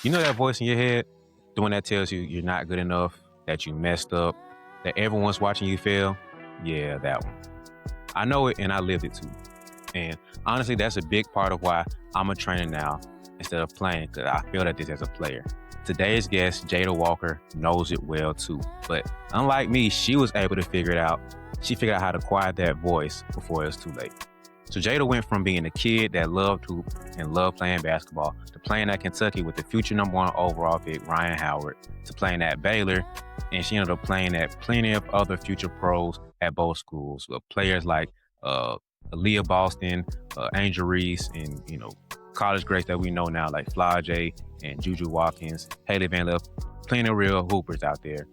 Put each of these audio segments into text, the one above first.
You know that voice in your head, the one that tells you you're not good enough, that you messed up, that everyone's watching you fail? Yeah, that one. I know it and I lived it too. And honestly, that's a big part of why I'm a trainer now instead of playing, because I feel at this as a player. Today's guest, Jada Walker, knows it well too. But unlike me, she was able to figure it out. She figured out how to quiet that voice before it was too late. So Jada went from being a kid that loved hoop and loved playing basketball to playing at Kentucky with the future #1 overall pick, Ryan Howard, to playing at Baylor. And she ended up playing at plenty of other future pros at both schools with players like Aaliyah Boston, Angel Reese, and college greats that we know now like Flajay and Juju Watkins, Haley Van Lith, plenty of real hoopers out there.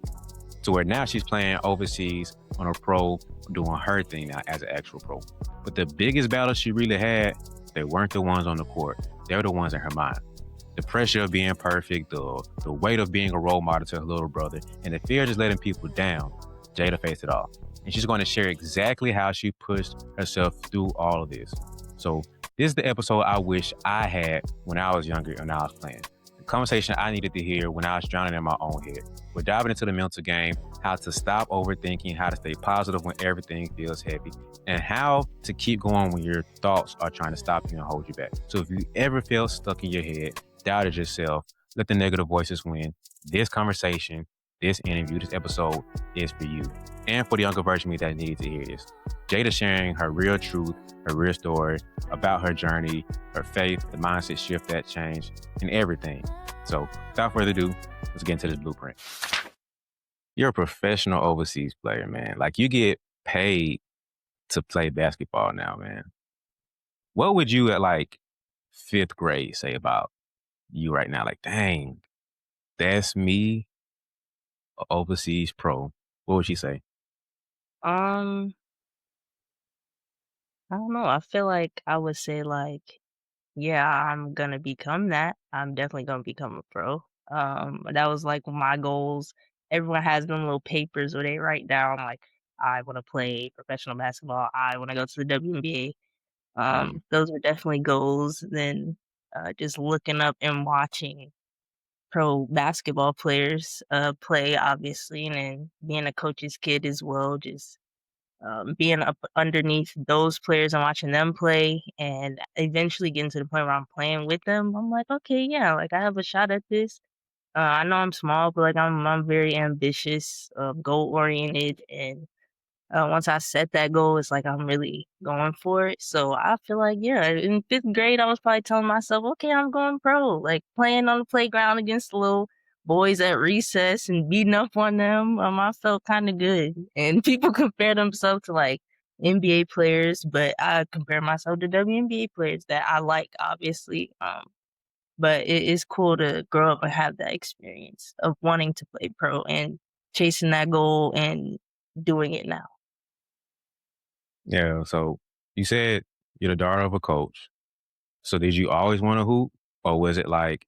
To where now she's playing overseas on a pro, doing her thing now as an actual pro. But the biggest battle she really had, they weren't the ones on the court. They were the ones in her mind. The pressure of being perfect, the weight of being a role model to her little brother, and the fear of just letting people down. Jada faced it all. And she's going to share exactly how she pushed herself through all of this. So this is the episode I wish I had when I was younger and I was playing. The conversation I needed to hear when I was drowning in my own head. We're diving into the mental game, how to stop overthinking, how to stay positive when everything feels heavy, and how to keep going when your thoughts are trying to stop you and hold you back. So if you ever feel stuck in your head, doubted yourself, let the negative voices win, this conversation, this interview, this episode is for you. And for the younger version of me that needed to hear this. Jada sharing her real truth, her real story about her journey, her faith, the mindset shift that changed, and everything. So without further ado, let's get into this blueprint. You're a professional overseas player, man. Like, you get paid to play basketball now, man. What would you at like 5th grade say about you right now? Like, dang, that's me, a overseas pro. What would she say? Um, I don't know. I feel like I would say like, yeah, I'm gonna become that. I'm definitely gonna become a pro. That was like my goals. Everyone has them little papers where they write down like, I want to play professional basketball. I want to go to the WNBA. Mm. Those are definitely goals. Then just looking up and watching pro basketball players play, obviously, and then being a coach's kid as well. Just being up underneath those players and watching them play and eventually getting to the point where I'm playing with them, I'm like, okay, yeah, like I have a shot at this. I know I'm small, but like I'm very ambitious, goal oriented, and once I set that goal, it's like I'm really going for it. So I feel like, yeah, in 5th grade, I was probably telling myself, okay, I'm going pro, like playing on the playground against the little boys at recess and beating up on them. I felt kind of good. And people compare themselves to like NBA players, but I compare myself to WNBA players that I like, obviously. But it is cool to grow up and have that experience of wanting to play pro and chasing that goal and doing it now. Yeah. So you said you're the daughter of a coach. So did you always want to hoop? Or was it like,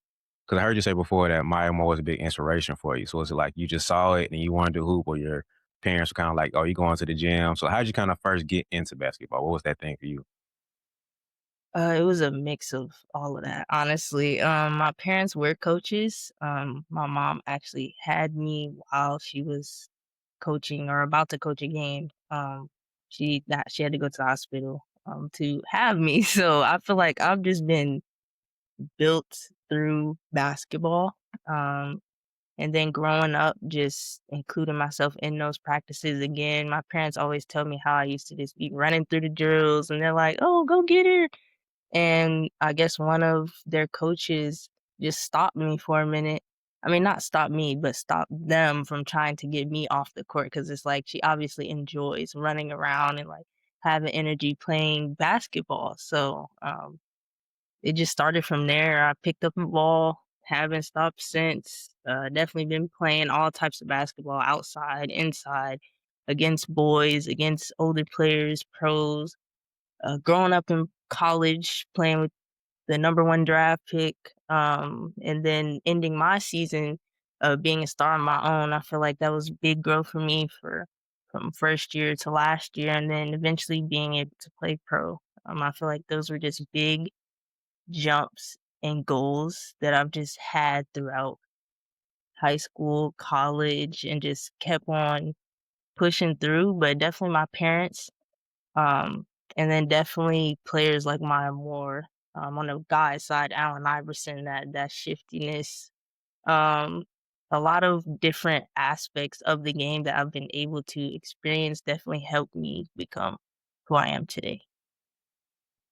because I heard you say before that Maya was a big inspiration for you. So was it like you just saw it and you wanted to hoop, or your parents were kind of like, oh, you going to the gym? So how did you kind of first get into basketball? What was that thing for you? It was a mix of all of that, honestly. My parents were coaches. My mom actually had me while she was coaching or about to coach a game. She had to go to the hospital to have me. So I feel like I've just been built through basketball. Um, and then growing up, just including myself in those practices again. My parents always tell me how I used to just be running through the drills, and they're like, "Oh, go get her." And I guess one of their coaches just stopped me for a minute. I mean, not stop me, but stop them from trying to get me off the court because it's like she obviously enjoys running around and like having energy playing basketball. So it just started from there. I picked up a ball, haven't stopped since. Definitely been playing all types of basketball outside, inside, against boys, against older players, pros. Growing up in college, playing with the #1 draft pick, and then ending my season, being a star on my own. I feel like that was big growth for me from first year to last year, and then eventually being able to play pro. I feel like those were just big jumps and goals that I've just had throughout high school, college, and just kept on pushing through. But definitely my parents, um, and then definitely players like my more on the guy side, Allen Iverson, that shiftiness, um, a lot of different aspects of the game that I've been able to experience definitely helped me become who I am today.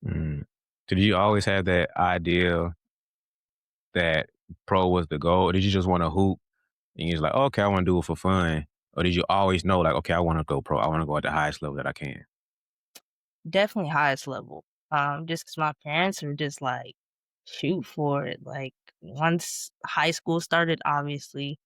Mm. So did you always have that idea that pro was the goal, or did you just want to hoop and you was like, okay, I want to do it for fun, or did you always know like, okay, I want to go pro, I want to go at the highest level that I can? Definitely highest level. Just because my parents were just like, shoot for it. Like once high school started, obviously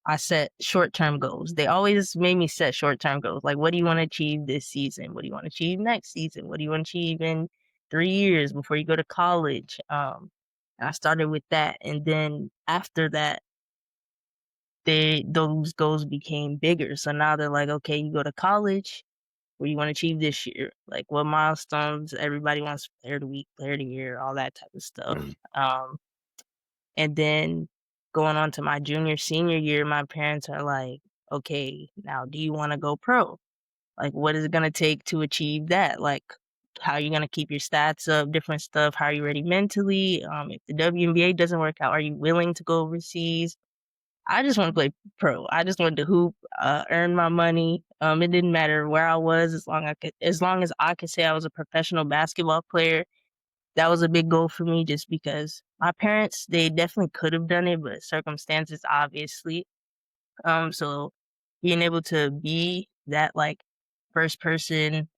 I set short-term goals. They always made me set short-term goals. Like, what do you want to achieve this season? What do you want to achieve next season? What do you want to achieve in 3 years before you go to college? And I started with that, and then after that, those goals became bigger. So now they're like, okay, you go to college. What do you want to achieve this year? Like, what milestones? Everybody wants player of the week, player of the year, all that type of stuff. Mm. And then going on to my junior, senior year, my parents are like, "Okay, now do you wanna go pro? Like, what is it gonna take to achieve that? Like, how are you gonna keep your stats up, different stuff? How are you ready mentally? If the WNBA doesn't work out, are you willing to go overseas?" I just wanna play pro. I just wanted to hoop, earn my money. It didn't matter where I was as long as I could say I was a professional basketball player. That was a big goal for me just because my parents, they definitely could have done it, but circumstances obviously. So being able to be that like first person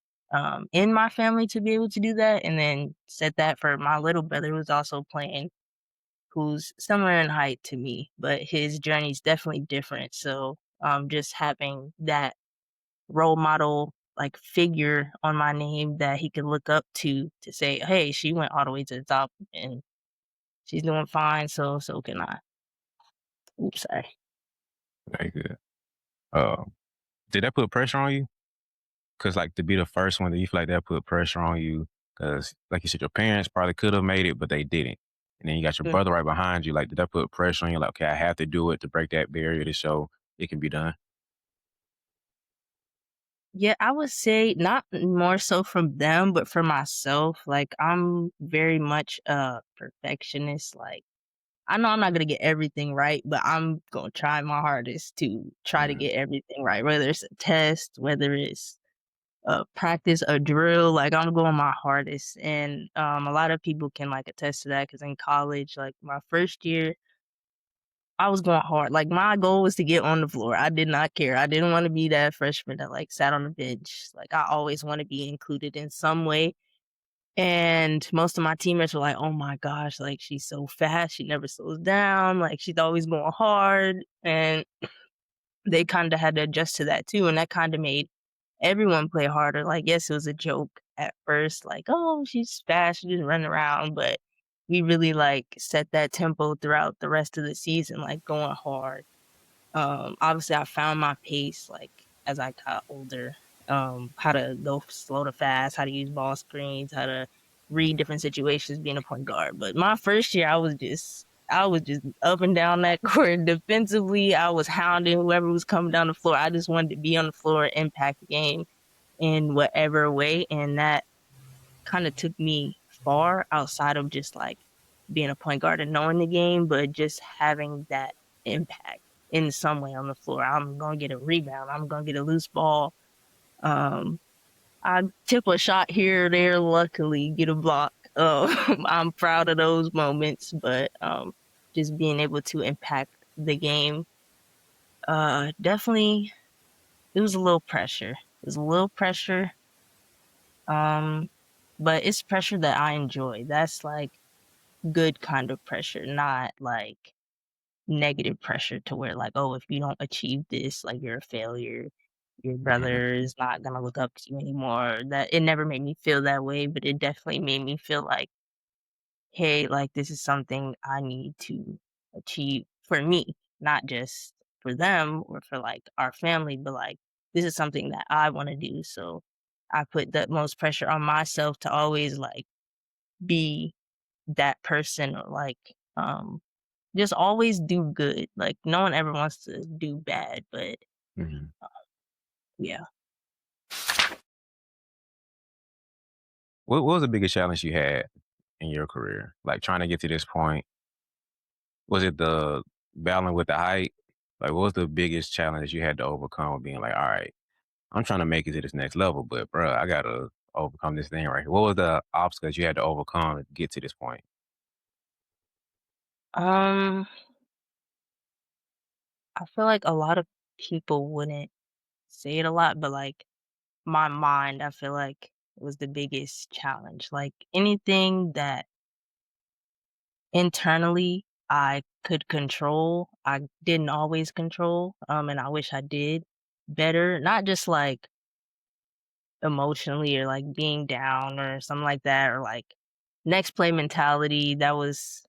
in my family to be able to do that and then set that for my little brother who's also playing, who's similar in height to me, but his journey is definitely different. So just having that role model like figure on my name that he could look up to say, "Hey, she went all the way to the top and she's doing fine, so can I." Oops, sorry. Very good. Uh, did that put pressure on you? Because like to be the first one, do you feel like that put pressure on you? Because like you said, your parents probably could have made it, but they didn't. And then you got your Mm. brother right behind you. Like, did that put pressure on you? Like, okay, I have to do it to break that barrier to show it can be done. Yeah, I would say not more so from them, but for myself. Like I'm very much a perfectionist. Like I know I'm not gonna get everything right, but I'm gonna try my hardest to try to Mm, get everything right. Whether it's a test, whether it's practice, a drill, like I'm going my hardest. And a lot of people can like attest to that because in college, like my first year, I was going hard. Like my goal was to get on the floor. I did not care. I didn't want to be that freshman that like sat on the bench. Like I always want to be included in some way. And most of my teammates were like, "Oh my gosh, like she's so fast. She never slows down. Like she's always going hard." And they kind of had to adjust to that too. And that kind of made everyone play harder. Like, yes, it was a joke at first, like, "Oh, she's fast. She just running around." But we really like set that tempo throughout the rest of the season, like going hard. Obviously, I found my pace, like, as I got older, how to go slow to fast, how to use ball screens, how to read different situations being a point guard. But my first year, I was just up and down that court defensively. I was hounding whoever was coming down the floor. I just wanted to be on the floor, impact the game in whatever way, and that kinda took me far outside of just, like, being a point guard and knowing the game, but just having that impact in some way on the floor. I'm gonna get a rebound, I'm gonna get a loose ball, um, I tip a shot here or there, luckily get a block. I'm proud of those moments, but, just being able to impact the game, definitely it was a little pressure. It was a little pressure, um, but it's pressure that I enjoy. That's, like, good kind of pressure, not like negative pressure to where like, oh, if you don't achieve this, like you're a failure. Your mhm. brother is not gonna look up to you anymore. That it never made me feel that way, but it definitely made me feel like, hey, like this is something I need to achieve for me, not just for them or for like our family, but like this is something that I want to do. So I put the most pressure on myself to always like be that person or like just always do good. Like no one ever wants to do bad, but Mhm. yeah. What was the biggest challenge you had in your career? Like trying to get to this point? Was it the battling with the height? Like, what was the biggest challenge you had to overcome with being like, all right, I'm trying to make it to this next level, but bro, I gotta overcome this thing right here. What was the obstacles you had to overcome to get to this point? Um I feel like a lot of people wouldn't say it a lot, but like my mind, I feel like was the biggest challenge. Like anything that internally I could control, I didn't always control. And I wish I did better. Not just like emotionally or like being down or something like that, or like next play mentality. That was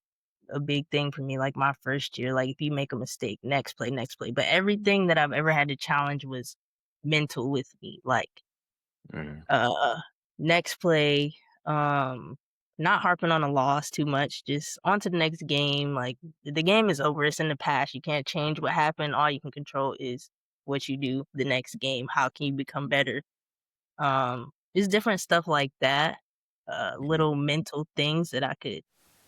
a big thing for me, like my first year. Like if you make a mistake, next play, next play. But everything that I've ever had to challenge was mental with me. Like Mm, uh next play, not harping on a loss too much, just on to the next game. Like the game is over, it's in the past. You can't change what happened. All you can control is what you do the next game. How can you become better? Just different stuff like that, mhm, little mental things that I could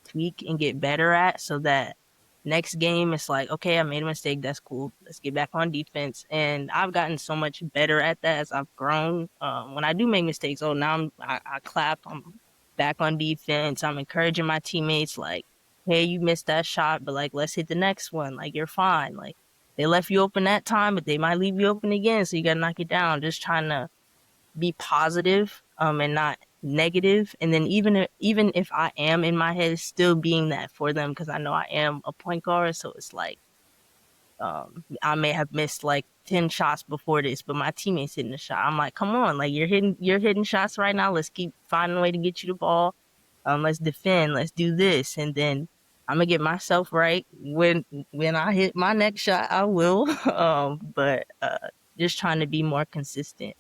tweak and get better at so that next game it's like, okay, I made a mistake. That's cool. Let's get back on defense. And I've gotten so much better at that as I've grown. When I do make mistakes, oh, now I clap. I'm back on defense. I'm encouraging my teammates like, hey, you missed that shot, but like, let's hit the next one. Like, you're fine. Like, they left you open that time, but they might leave you open again. So you got to knock it down. Just trying to be positive, and not negative. And then even if I am in my head, still being that for them because I know I am a point guard. So it's like I may have missed like 10 shots before this, but my teammates hitting the shot. I'm like, come on, like you're hitting shots right now. Let's keep finding a way to get you the ball. Let's defend. Let's do this, and then I'm gonna get myself right when I hit my next shot. I will. But just trying to be more consistent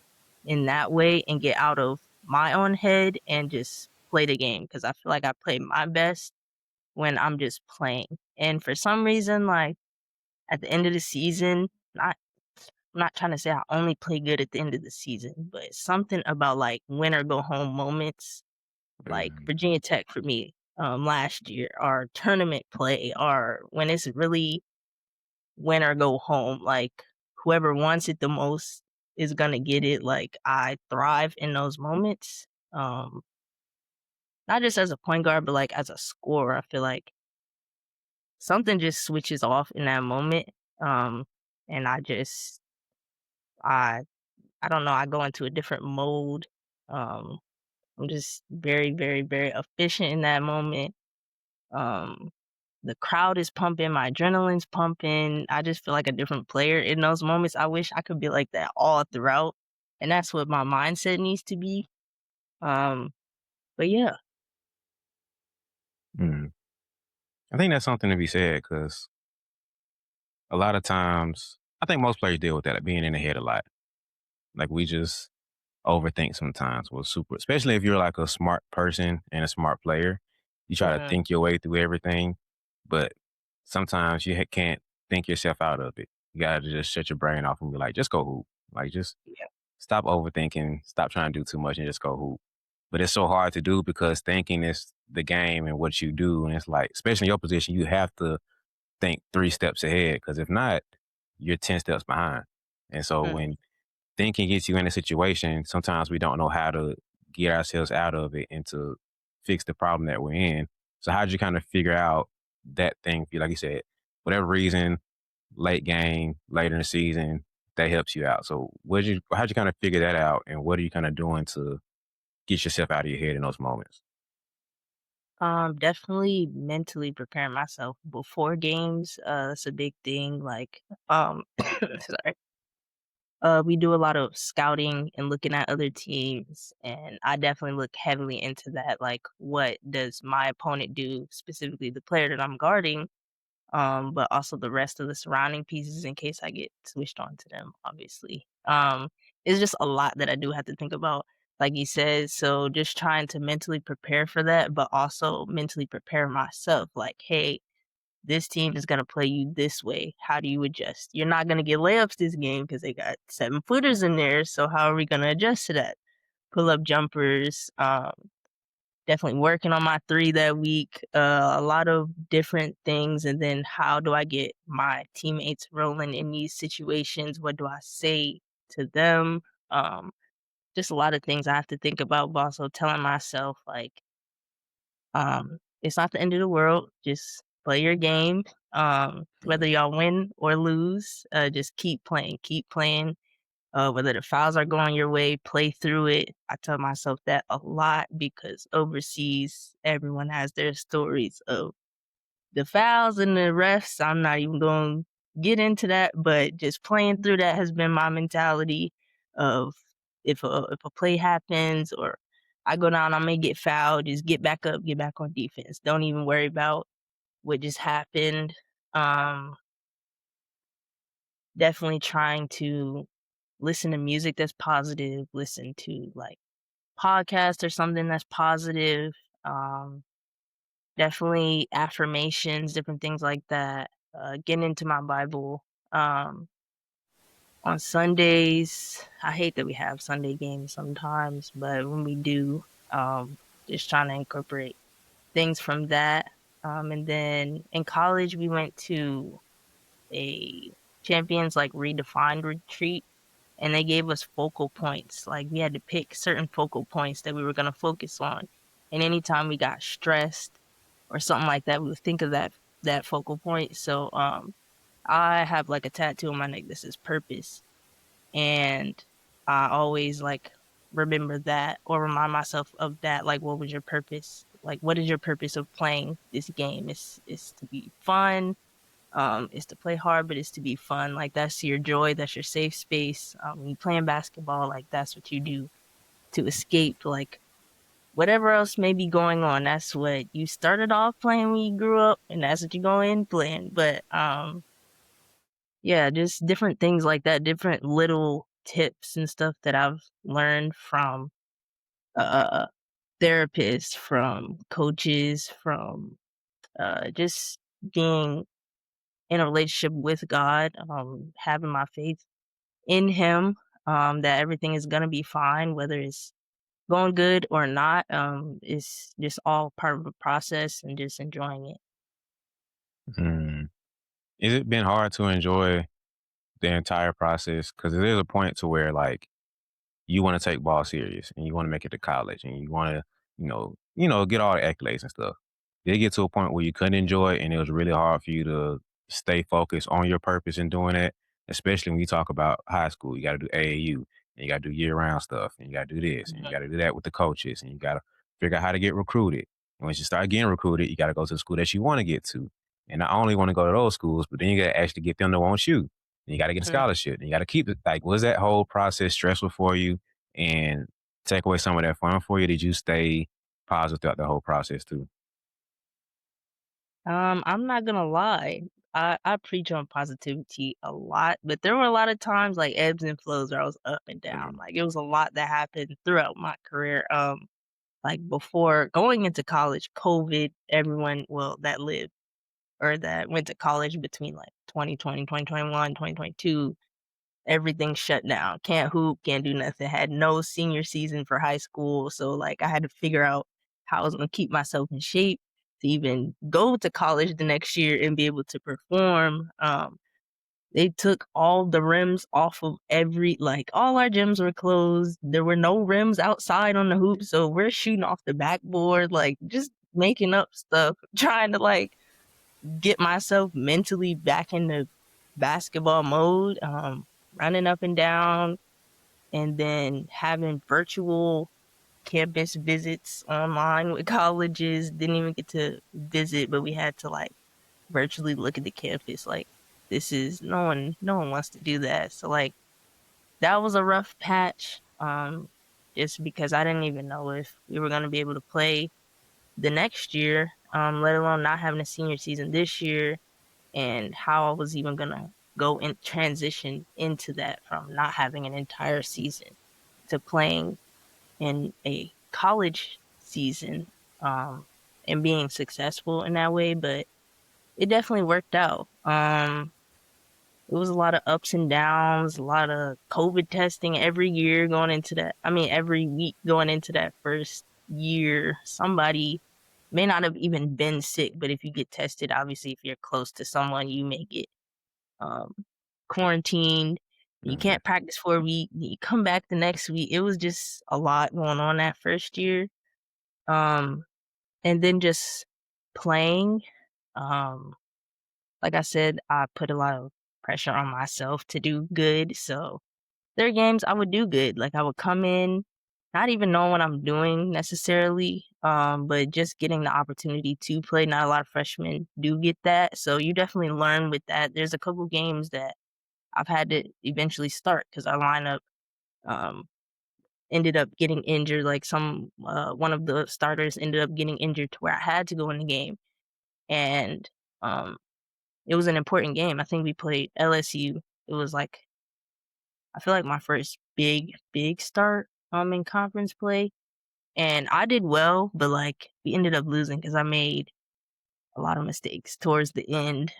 in that way and get out of my own head and just play the game because I feel like I play my best when I'm just playing. And for some reason, like at the end of the season, not I'm not trying to say I only play good at the end of the season, but it's something about like win or go home moments, like mhm, Virginia Tech for me last year, or tournament play, or when it's really win or go home. Like whoever wants it the most is gonna get it. Like I thrive in those moments. Um, not just as a point guard, but like as a scorer. I feel like something just switches off in that moment. Um, and I I don't know, I go into a different mode. Um, I'm just very, very, very efficient in that moment. Um, the crowd is pumping, my adrenaline's pumping. I just feel like a different player in those moments. I wish I could be like that all throughout. And that's what my mindset needs to be. Um, but yeah. mhm. I think that's something to be said because a lot of times, I think most players deal with that, being in the head a lot. Like we just overthink sometimes. Well, super, especially if you're like a smart person and a smart player, you try to Mhm, think your way through everything, but sometimes you can't think yourself out of it. You gotta just shut your brain off and be like, just go hoop. Like, just yeah. stop overthinking, stop trying to do too much, and just go hoop. But it's so hard to do because thinking is the game and what you do, and it's like, especially in your position, you have to think 3 steps ahead because if not, you're 10 steps behind. And so Mhm. when thinking gets you in a situation, sometimes we don't know how to get ourselves out of it and to fix the problem that we're in. So how did you kind of figure out that thing? Like you said, whatever reason, late game, later in the season, that helps you out. So how'd you kind of figure that out, and what are you kind of doing to get yourself out of your head in those moments? Definitely mentally preparing myself before games. That's a big thing. Like, sorry. We do a lot of scouting and looking at other teams, and I definitely look heavily into that. Like, what does my opponent do, specifically the player that I'm guarding, but also the rest of the surrounding pieces in case I get switched on to them, obviously. It's just a lot that I do have to think about. like you said. So just trying to mentally prepare for that, but also mentally prepare myself. Like, hey, this team is gonna play you this way. How do you adjust? You're not gonna get layups this game because they got 7-footers in there. So how are we gonna adjust to that? Pull up jumpers. Definitely working on my three that week. A lot of different things, and then how do I get my teammates rolling in these situations? What do I say to them? Um, just a lot of things I have to think about, but also telling myself like, it's not the end of the world. Just play your game. Whether y'all win or lose, just keep playing, keep playing. Whether the fouls are going your way, play through it. I tell myself that a lot because overseas, everyone has their stories of the fouls and the refs. I'm not even going to get into that, but just playing through that has been my mentality of if a play happens or I go down, I may get fouled, just get back up, get back on defense. Don't even worry about what just happened. Um, Definitely trying to listen to music that's positive, listen to like podcasts or something that's positive. Um, Definitely affirmations, different things like that. Getting into my Bible. Um, on Sundays, I hate that we have Sunday games sometimes, but when we do, just trying to incorporate things from that. And then in college, we went to a Champions like Redefined retreat, and they gave us focal points. Like we had to pick certain focal points that we were going to focus on. And anytime we got stressed or something like that, we would think of that focal point. So I have like a tattoo on my neck that says purpose, and I always like remember that or remind myself of that. Like, what was your purpose? Like, what is your purpose of playing this game? It's to be fun. Is to play hard, but it's to be fun. Like that's your joy, that's your safe space. When you playing basketball, like that's what you do to escape like whatever else may be going on. That's what you started off playing when you grew up, and that's what you go in playing. But yeah, just different things like that, different little tips and stuff that I've learned from uh therapists, from coaches, from just being in a relationship with God, having my faith in Him, that everything is gonna be fine, whether it's going good or not. It's just all part of the process and just enjoying it. Hmm. Is it been hard to enjoy the entire process? Because there's a point to where like you want to take ball serious and you want to make it to college and you want to, get all the accolades and stuff. Did it get to a point where you couldn't enjoy it and it was really hard for you to stay focused on your purpose in doing that? Especially when you talk about high school, you got to do AAU and you got to do year round stuff and you got to do this and you got Mhm. to do that with the coaches and you got to figure out how to get recruited. And once you start getting recruited, you got to go to the school that you want to get to. And not only want to go to those schools, but then you got to actually get them to want you. And you got to get a Mhm. scholarship and you got to keep it. Like, was that whole process stressful for you? And take away some of that fun for you? Did you stay positive throughout the whole process too? I'm not gonna lie. I preach on positivity a lot, but there were a lot of times like ebbs and flows where I was up and down. Like it was a lot that happened throughout my career. Like before going into college, COVID, everyone well that lived or that went to college between like 2020, 2021, 2022, everything shut down. Can't hoop, can't do nothing. Had no senior season for high school. So like I had to figure out how I was gonna keep myself in shape to even go to college the next year and be able to perform. They took all the rims off of like all our gyms were closed. There were no rims outside on the hoop. So we're shooting off the backboard, like just making up stuff, trying to like get myself mentally back into basketball mode, running up and down, and then having virtual campus visits online with colleges. Didn't even get to visit, but we had to like virtually look at the campus. Like this is no one wants to do that. So like that was a rough patch. Just because I didn't even know if we were gonna be able to play the next year, let alone not having a senior season this year and how I was even gonna go and transition into that from not having an entire season to playing in a college season, um, and being successful in that way, but it definitely worked out. It was a lot of ups and downs, a lot of COVID testing every year going into that. I mean, every week going into that first year, somebody may not have even been sick, but if you get tested, obviously, if you're close to someone, you may get um, quarantined. You Mm-hmm. can't practice for a week. You come back the next week. It was just a lot going on that first year. Um, and then just playing. Um, like I said, I put a lot of pressure on myself to do good. So there are games I would do good. Like I would come in, not even knowing what I'm doing necessarily, but just getting the opportunity to play. Not a lot of freshmen do get that. So you definitely learn with that. There's a couple games that I've had to eventually start because our lineup um, ended up getting injured. Like one of the starters ended up getting injured to where I had to go in the game. And um, it was an important game. I think we played LSU. It was like I feel like my first big start in conference play, and I did well, but like we ended up losing because I made a lot of mistakes towards the end.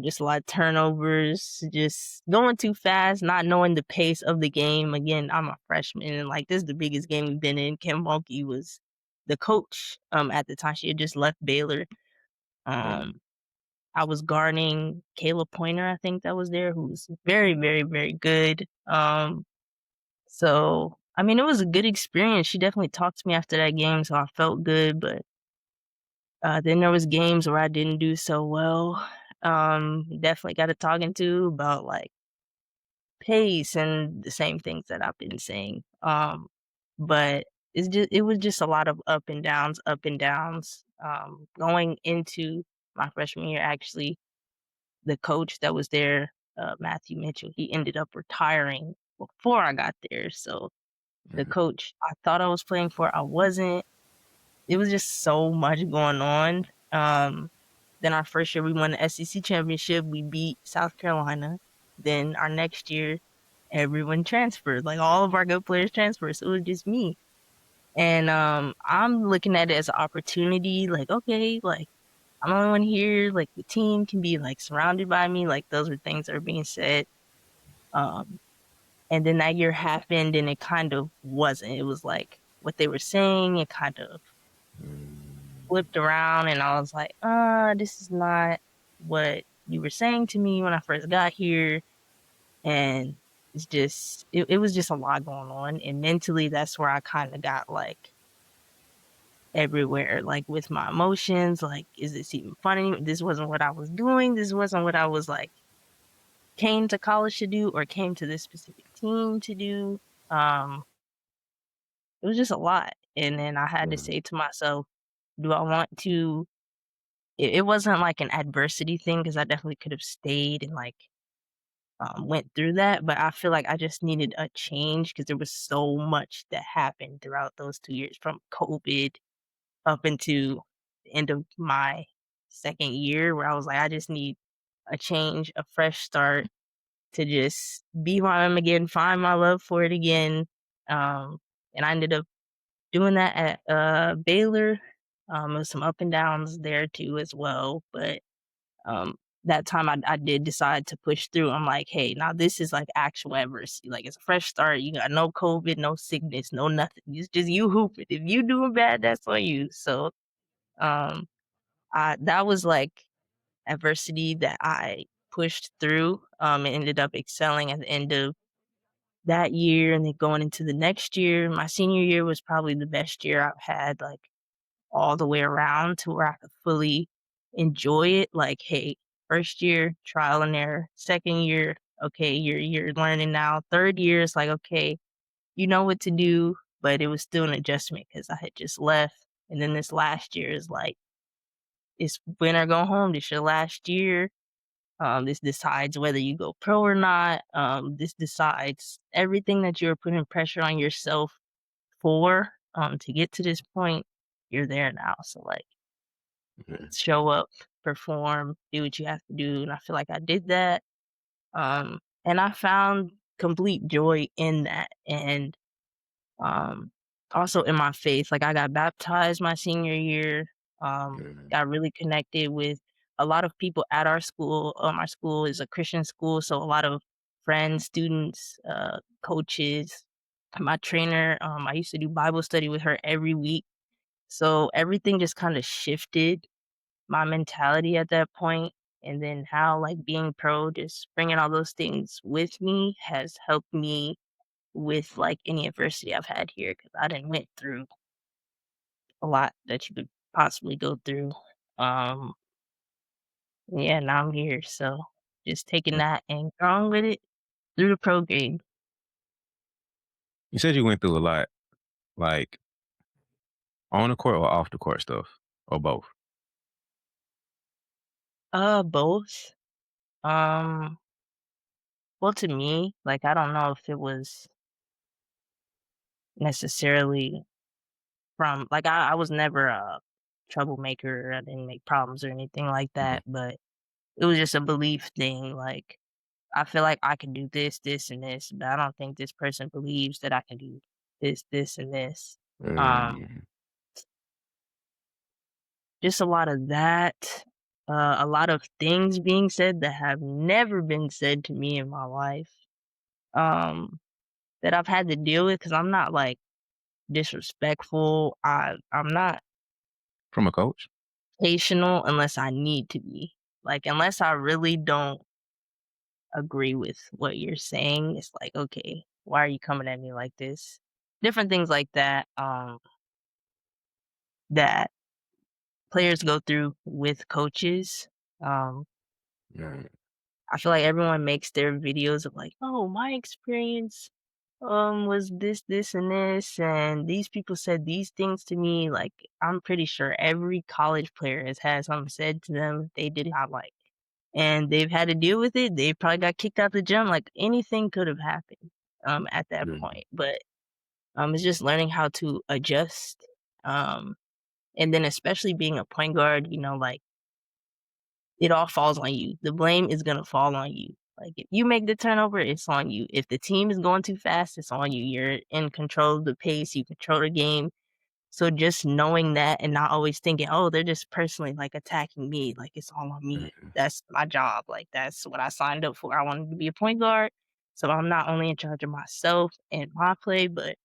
Just a lot of turnovers, just going too fast, not knowing the pace of the game. Again, I'm a freshman, and like this is the biggest game we've been in. Kim Mulkey was the coach at the time. She had just left Baylor. Yeah. Um, I was guarding Kayla Pointer, I think that was there, who's very good. So I mean, it was a good experience. She definitely talked to me after that game, so I felt good. But then there was games where I didn't do so well. Definitely got a talking to about like pace and the same things that I've been saying. But it was just a lot of up and downs, up and downs. Going into my freshman year, actually, the coach that was there, Matthew Mitchell, he ended up retiring before I got there. So the Mm-hmm. coach I thought I was playing for, I wasn't. It was just so much going on. Then our first year, we won the SEC championship. We beat South Carolina. Then our next year, everyone transferred. Like all of our good players transferred. So it was just me. And I'm looking at it as an opportunity. Like, okay, like I'm the only one here. Like the team can be like surrounded by me. Like those are things that are being said. Um, and then that year happened, and it kind of wasn't. It was like what they were saying. It kind of flipped around, and I was like, this is not what you were saying to me when I first got here. And it was just a lot going on. And mentally, that's where I kind of got like everywhere, like with my emotions. Like, is this even funny? This wasn't what I was doing. This wasn't what I was like came to college to do or came to this specific team to do. Um, it was just a lot. And then I had to Yeah. say to myself, do I want to it wasn't like an adversity thing because I definitely could have stayed and like went through that, but I feel like I just needed a change because there was so much that happened throughout those 2 years from COVID up into the end of my second year where I was like, I just need a change, a fresh start to just be who I am again, find my love for it again. Um, and I ended up doing that at Baylor. With some up and downs there too as well, but um, that time I did decide to push through. I'm like, hey, now this is like actual adversity. Like it's a fresh start. You got no COVID, no sickness, no nothing. It's just you hooping. If you doing bad, that's on you. So um I that was like adversity that I pushed through and ended up excelling at the end of that year and then going into the next year. My senior year was probably the best year I've had like all the way around to where I could fully enjoy it. Like, hey, first year, trial and error. Second year, okay, you're learning now. Third year is like, okay, you know what to do, but it was still an adjustment because I had just left. And then this last year is like, it's win or go home. This your last year. This decides whether you go pro or not. This decides everything that you're putting pressure on yourself for to get to this point. You're there now. So like Yeah. show up, perform, do what you have to do. And I feel like I did that. And I found complete joy in that. And um, Also in my faith, like, I got baptized my senior year, Mm, got really connected with a lot of people at our school. Our school is a Christian school, so a lot of friends, students, coaches. My trainer, I used to do Bible study with her every week, so everything just kinda shifted my mentality at that point, and then how, like, being pro, just bringing all those things with me has helped me with, like, any adversity I've had here because I done went through a lot that you could possibly go through. Um, yeah, now I'm here, so just taking mm. that and growing with it through the pro game. You said you went through a lot, like on the court or off the court stuff, or both. Both. Um, well, to me, like, I don't know if it was necessarily from like, I was never a troublemaker, I didn't make problems or anything like Mhm. that, but it was just a belief thing, like, I feel like I can do this, this, and this, but I don't think this person believes that I can do this, and this. Um, Mm, just a lot of that, a lot of things being said that have never been said to me in my life, um, that I've had to deal with because 'cause I'm not, like, disrespectful. I'm not from a coach? patitional unless I need to be. Like, unless I really don't agree with what you're saying, it's like, "Okay, why are you coming at me like this?" Different things like that, that players go through with coaches. Um, Mm, I feel like everyone makes their videos of like, "Oh, my experience, was this, and this, and these people said these things to me." Like, I'm pretty sure every college player has had something said to them they did not like, and they've had to deal with it. They probably got kicked out the gym. Like, anything could have happened, at that mm, point, but, it's just learning how to adjust, um, and then especially being a point guard, like, it all falls on you. The blame is gonna fall on you. Like, if you make the turnover, it's on you. If the team is going too fast, it's on you. You're in control of the pace, you control the game. So just knowing that and not always thinking, "Oh, they're just personally, like, attacking me, like, it's all on me." mm, That's my job, like, that's what I signed up for. I wanted to be a point guard, so I'm not only in charge of myself and my play, but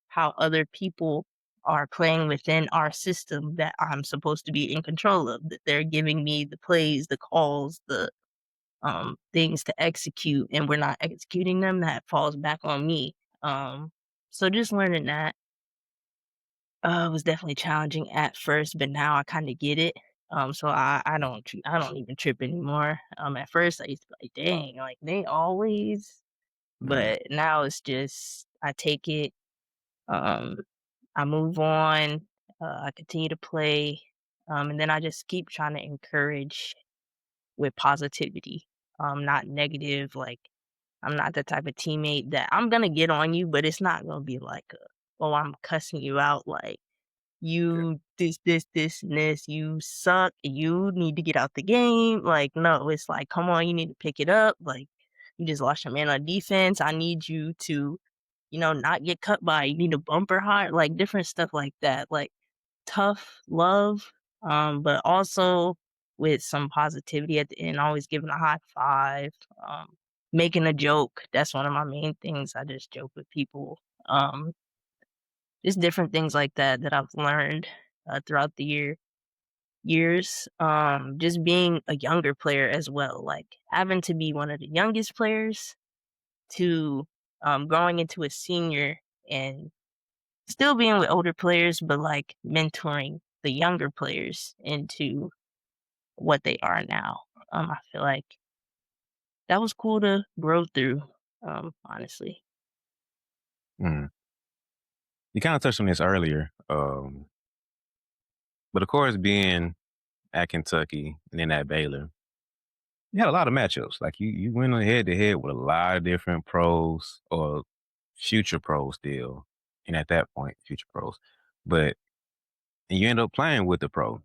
how other people are playing within our system that I'm supposed to be in control of, that they're giving me the plays, the calls, the, things to execute, and we're not executing them, that falls back on me. Um, so just learning that. It was definitely challenging at first, but now I kinda get it. So I don't even trip anymore. At first, I used to be like, "Dang, like, they always," mm, but now it's just I take it, um, I move on, I continue to play, and then I just keep trying to encourage with positivity, not negative, like, I'm not the type of teammate that I'm gonna get on you, but it's not gonna be like "Oh, I'm cussing you out," like, you this, and this, you suck, you need to get out the game. Like, no, it's like, come on, you need to pick it up. Like, you just lost your man on defense. I need you to, not get cut by, you need to bumper hard, like different stuff like that. Like tough love, but also with some positivity at the end, always giving a high five, making a joke. That's one of my main things. I just joke with people. Um, just different things like that that I've learned, throughout the years. Just being a younger player as well, like, having to be one of the youngest players to, growing into a senior and still being with older players, but, like, mentoring the younger players into what they are now. I feel like that was cool to grow through, honestly. mm. You kinda touched on this earlier, but of course, being at Kentucky and then at Baylor, you had a lot of matchups. Like, you went head to head with a lot of different pros or future pros still, and at that point, future pros. But and you end up playing with the pro.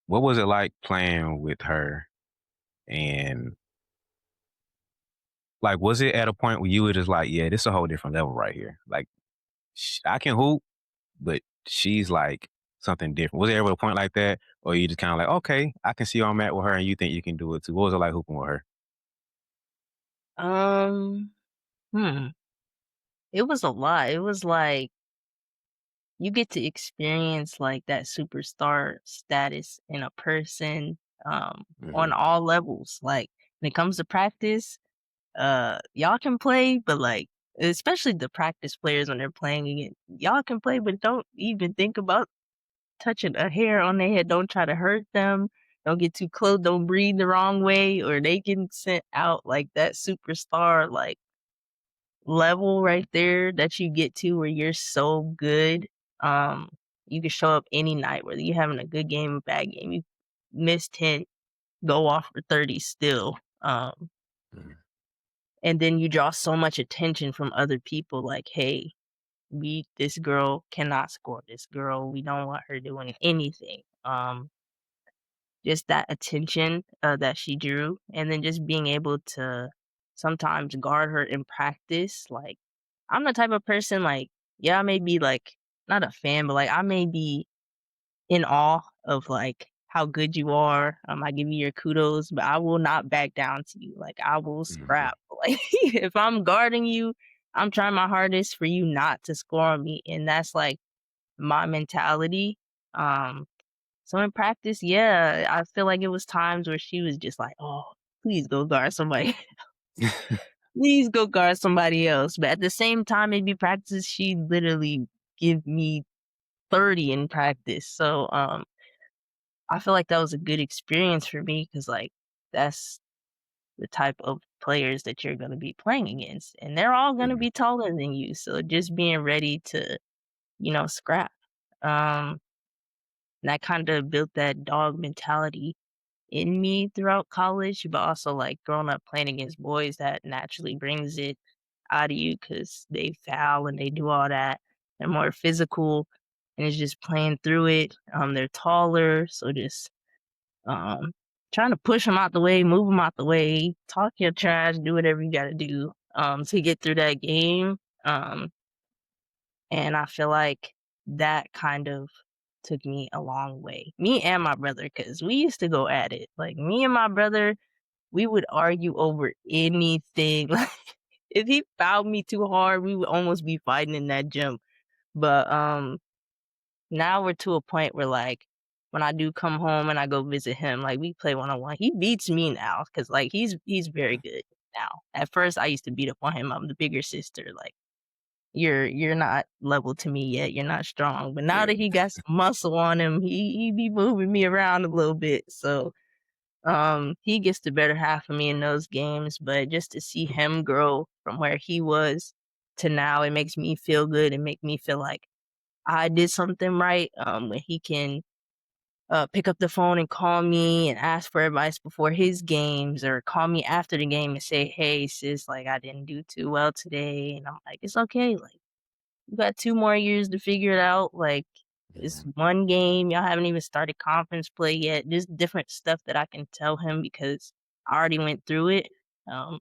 What was it like playing with her? And, like, was it at a point where you were just like, "Yeah, this is a whole different level right here?" Like, I can hoop, but she's like something different. Was there ever a point like that, or you just kind of like, okay, I can see where I'm at with her, and you think you can do it too? What was it like hooping with her? Um, hmm, it was a lot. It was like you get to experience like that superstar status in a person on Hmm. all levels. Like when it comes to practice, y'all can play, but like especially the practice players when they're playing again, y'all can play, but don't even think about touching a hair on their head. Don't try to hurt them. Don't get too close. Don't breathe the wrong way, or they can sent out like that superstar like level right there that you get to where you're so good. Um, you can show up any night, whether you're having a good game or bad game. You miss 10, go off for 30 still. And then you draw so much attention from other people like, hey, this girl cannot score. This girl, we don't want her doing anything. Just that attention that she drew, and then just being able to sometimes guard her in practice. Like, I'm the type of person, like, yeah, I may be like not a fan, but like I may be in awe of like how good you are. I give you your kudos, but I will not back down to you. Like, I will Hmm. scrap. Like, if I'm guarding you, I'm trying my hardest for you not to score on me, and that's like my mentality. Um, so in practice, yeah, I feel like it was times where she was just like, "Oh, please go guard somebody. Please go guard somebody else." But at the same time, maybe practice, she literally give me 30 in practice. So I feel like that was a good experience for me because like that's the type of players that you're gonna be playing against, and they're all gonna Hmm. be taller than you. So just being ready to, scrap. Um, and I kind of built that dog mentality in me throughout college, but also like growing up playing against boys that naturally brings it out of you because they foul and they do all that. They're more physical and it's just playing through it. They're taller, so just um trying to push them out the way, move them out the way, talk your trash, do whatever you got to do to get through that game. Um, and I feel like that kind of took me a long way. Me and my brother, because we used to go at it. Like me and my brother, we would argue over anything. Like if he fouled me too hard, we would almost be fighting in that gym. But now we're to a point where like when I do come home and I go visit him, like we play one on one. He beats me now because like he's very good now. At first, I used to beat up on him. I'm the bigger sister. Like you're not level to me yet. You're not strong. But now Yeah. that he got some muscle on him, he be moving me around a little bit. So he gets the better half of me in those games, but just to see him grow from where he was to now, it makes me feel good and make me feel like I did something right. When he can pick up the phone and call me and ask for advice before his games, or call me after the game and say, "Hey, sis, like I didn't do too well today," and I'm like, "It's okay. Like you got 2 more years to figure it out. Like it's Mhm. one game. Y'all haven't even started conference play yet." There's different stuff that I can tell him because I already went through it. Um,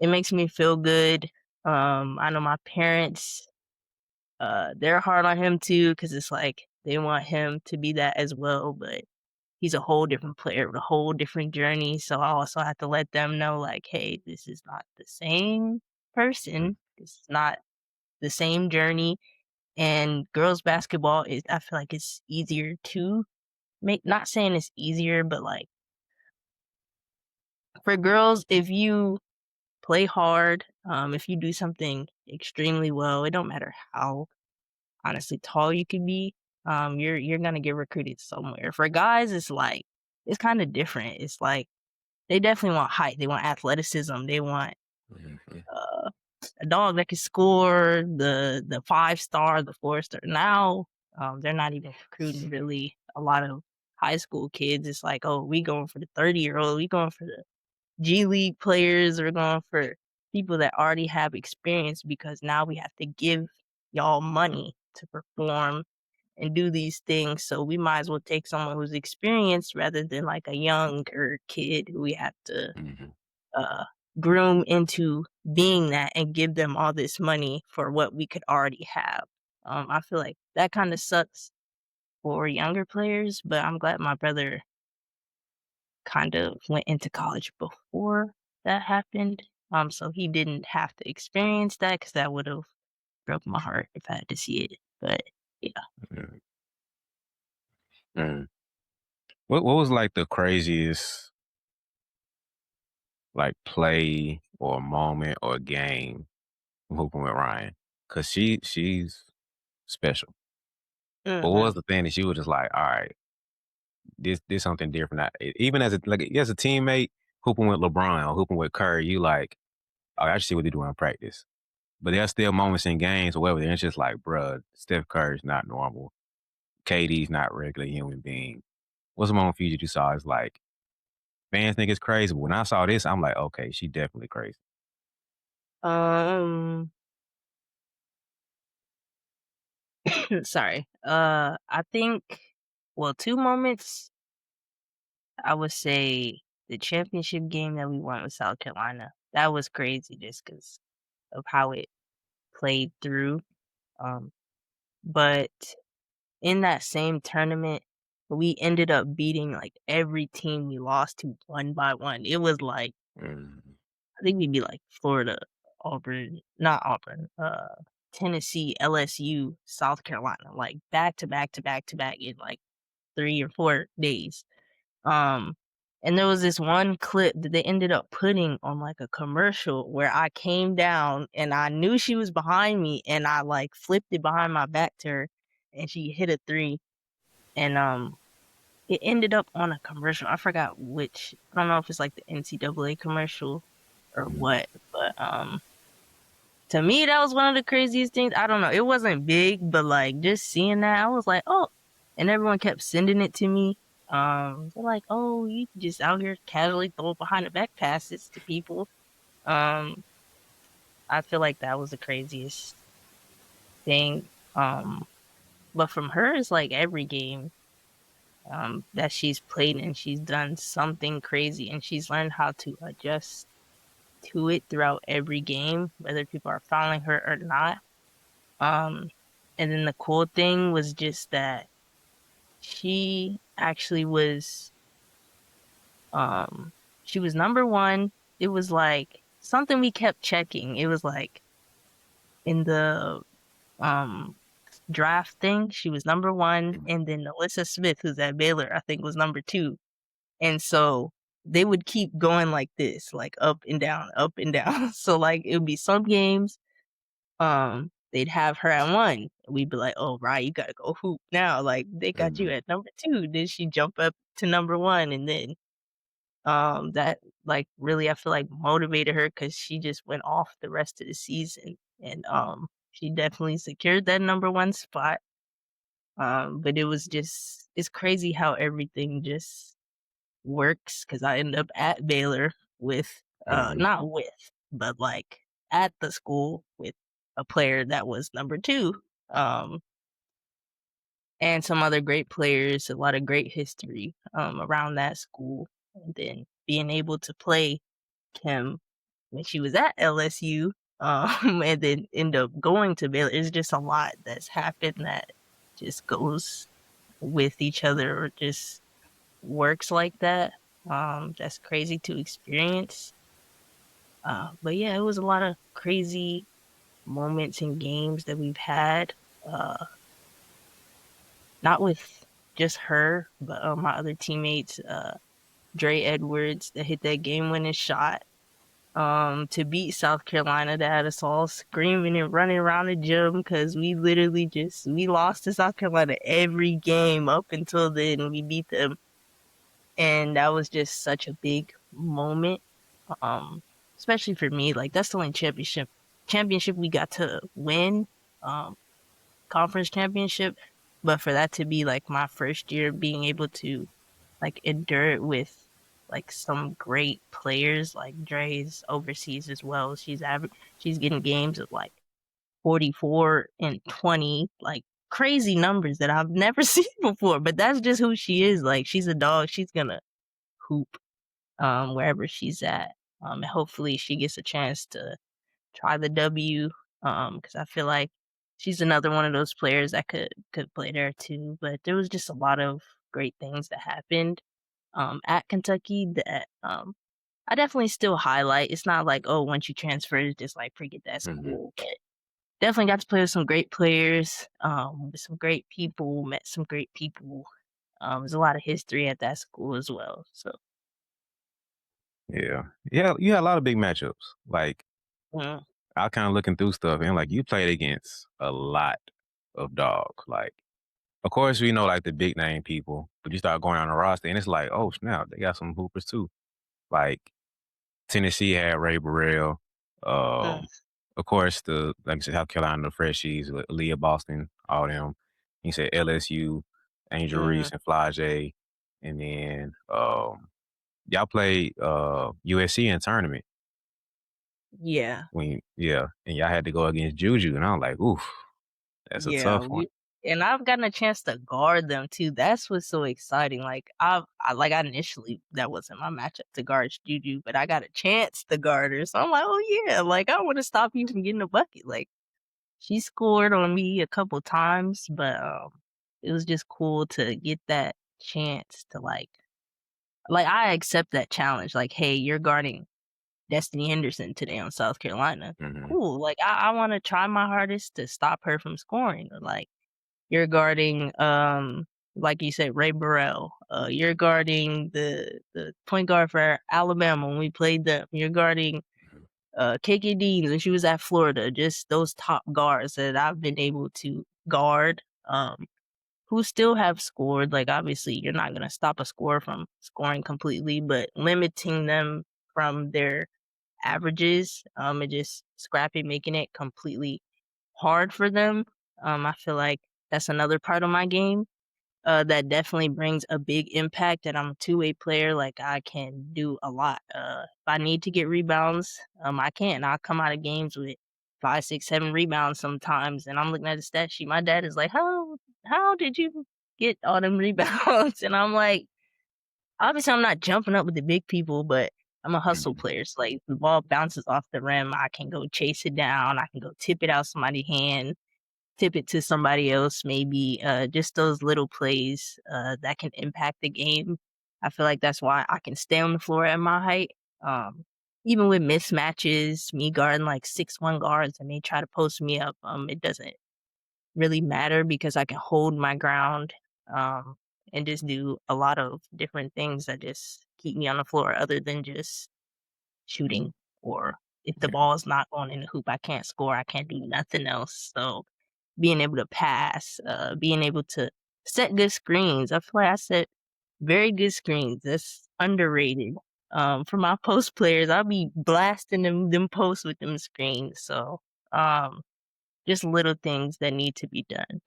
it makes me feel good. I know my parents, they're hard on him too because it's like they want him to be that as well, but he's a whole different player with a whole different journey. So I also have to let them know, like, hey, this is not the same person. This is not the same journey. And girls basketball is, I feel like it's easier to make, not saying it's easier, but like for girls, if you play hard, if you do something extremely well, it don't matter how honestly tall you could be, you're gonna get recruited somewhere. For guys, it's like it's kind of different. It's like they definitely want height, they want athleticism, they want Mhm. uh, a dog that can score, the 5 star, the 4 star. Now, they're not even recruiting really a lot of high school kids. It's like, oh, we going for the 30-year-old, we going for the G League players, we're going for people that already have experience because now we have to give y'all money to perform and do these things. So we might as well take someone who's experienced rather than like a younger kid who we have to Mhm. uh groom into being that and give them all this money for what we could already have. I feel like that kind of sucks for younger players, but I'm glad my brother kind of went into college before that happened. So he didn't have to experience that because that would have broke my heart if I had to see it. But yeah. Mm, mm. What was like the craziest like play or moment or game from hooping with Ryan? Cause she's special. But what Hmm. was the thing that she was just like, all right, this something different. Even as a teammate, hooping with LeBron or hooping with Curry, you like, oh, I see what they do in practice. But there's still moments in games or whatever, and it's just like, bruh, Steph Curry's not normal. KD's not regular human being. What's the moment for you that you saw? It's like, fans think it's crazy. But when I saw this, I'm like, okay, she definitely crazy. Um, sorry. I think, well, two moments. I would say the championship game that we won with South Carolina. That was crazy just because of how it played through. Um, but in that same tournament, we ended up beating like every team we lost to one by one. It was like Mm, I think we beat like Florida, Auburn, not Auburn, Tennessee, LSU, South Carolina, like back to back to back to back in like 3 or 4 days. Um, and there was this one clip that they ended up putting on like a commercial where I came down and I knew she was behind me and I like flipped it behind my back to her and she hit a three and it ended up on a commercial. I forgot which. I don't know if it's like the NCAA commercial or mm, what, but to me that was one of the craziest things. I don't know. It wasn't big, but like just seeing that, I was like, oh. And everyone kept sending it to me. They're like, oh, you just out here casually throw behind the back passes to people. Um, I feel like that was the craziest thing. But from her, it's like every game that she's played and she's done something crazy and she's learned how to adjust to it throughout every game, whether people are following her or not. Um, and then the cool thing was just that she actually was, um, she was number one. It was like something we kept checking. It was like in the um draft thing, she was number one, and then Alyssa Smith, who's at Baylor, I think was number two. And so they would keep going like this, like up and down, up and down. So like it would be some games, they'd have her at one. We'd be like, oh right, you gotta go hoop now. Like they got you mm, at number two. Then she jump up to number one and then that like really I feel like motivated her because she just went off the rest of the season. And she definitely secured that number one spot. But it was just it's crazy how everything just works because I ended up at Baylor with mm, not with, but like at the school with a player that was number two. Um and some other great players, a lot of great history around that school. And then being able to play Kim when she was at LSU, and then end up going to Baylor. It's just a lot that's happened that just goes with each other or just works like that. That's crazy to experience. But yeah, it was a lot of crazy moments and games that we've had. Not with just her, but my other teammates, Dre Edwards that hit that game winning shot. To beat South Carolina that had us all screaming and running around the gym because we literally just we lost to South Carolina every game up until then. We beat them, and that was just such a big moment. Um, Especially for me, like that's the only championship we got to win, um, conference championship. But for that to be like my first year being able to like endure it with like some great players, like Dre's overseas as well. She's getting games of like 44 and 20, like crazy numbers that I've never seen before. But that's just who she is. Like she's a dog. She's gonna hoop wherever she's at. and hopefully she gets a chance to try the W, because I feel like she's another one of those players that could play there too. But there was just a lot of great things that happened at Kentucky that I definitely still highlight. It's not like, oh, once you transfer, it's just like forget that Hmm. school. But definitely got to play with some great players, with some great people, met some great people. There's a lot of history at that school as well. So, Yeah. Yeah, you had a lot of big matchups. Like, mm, I kinda looking through stuff and, like, you played against a lot of dogs. Like, of course, we know, like, the big name people, but you start going on the roster and it's like, "Oh, snap, they got some hoopers too." Like, Tennessee had Ray Burrell. mm, Um, of course, like I said, South Carolina, the Freshies, Leah Boston, all them. You said LSU, Angel Reese mhm. and Flage, and then y'all played USC in tournament Yeah. yeah, and y'all had to go against Juju, and I was like, oof, that's a Yeah, tough one. we and I've gotten a chance to guard them too. That's what's so exciting. Like I initially that wasn't my matchup to guard Juju, but I got a chance to guard her. So I'm like, oh yeah, like I want to stop you from getting a bucket. Like she scored on me a couple times, but it was just cool to get that chance to like I accept that challenge. Like, hey, you're guarding Destiny Henderson today on South Carolina. Hmm. Cool. Like I want to try my hardest to stop her from scoring. Or like you're guarding, like you said, Ray Burrell. You're guarding the point guard for Alabama when we played them. You're guarding KK Deans when she was at Florida. Just those top guards that I've been able to guard. Who still have scored. Like obviously, you're not gonna stop a scorer from scoring completely, but limiting them from their averages, and just scrapping, making it completely hard for them. I feel like that's another part of my game, that definitely brings a big impact, and I'm a two-way player, like, I can do a lot. If I need to get rebounds, I can. I'll come out of games with 5, 6, 7 rebounds sometimes, and I'm looking at the stat sheet. My dad is like, "How did you get all them rebounds?" And I'm like, obviously, I'm not jumping up with the big people, but I'm a hustle Hmm. player, so, like, if the ball bounces off the rim, I can go chase it down, I can go tip it out somebody's hand, tip it to somebody else, maybe, just those little plays, that can impact the game. I feel like that's why I can stay on the floor at my height, even with mismatches, me guarding, like, 6'1" guards, and they try to post me up, it doesn't really matter because I can hold my ground, um, and just do a lot of different things that just keep me on the floor other than just shooting, or if the Yeah. ball is not going in the hoop, I can't score, I can't do nothing else. So being able to pass, being able to set good screens. I feel like I set very good screens. That's underrated. For my post players, I'll be blasting them posts with them screens. So um, just little things that need to be done.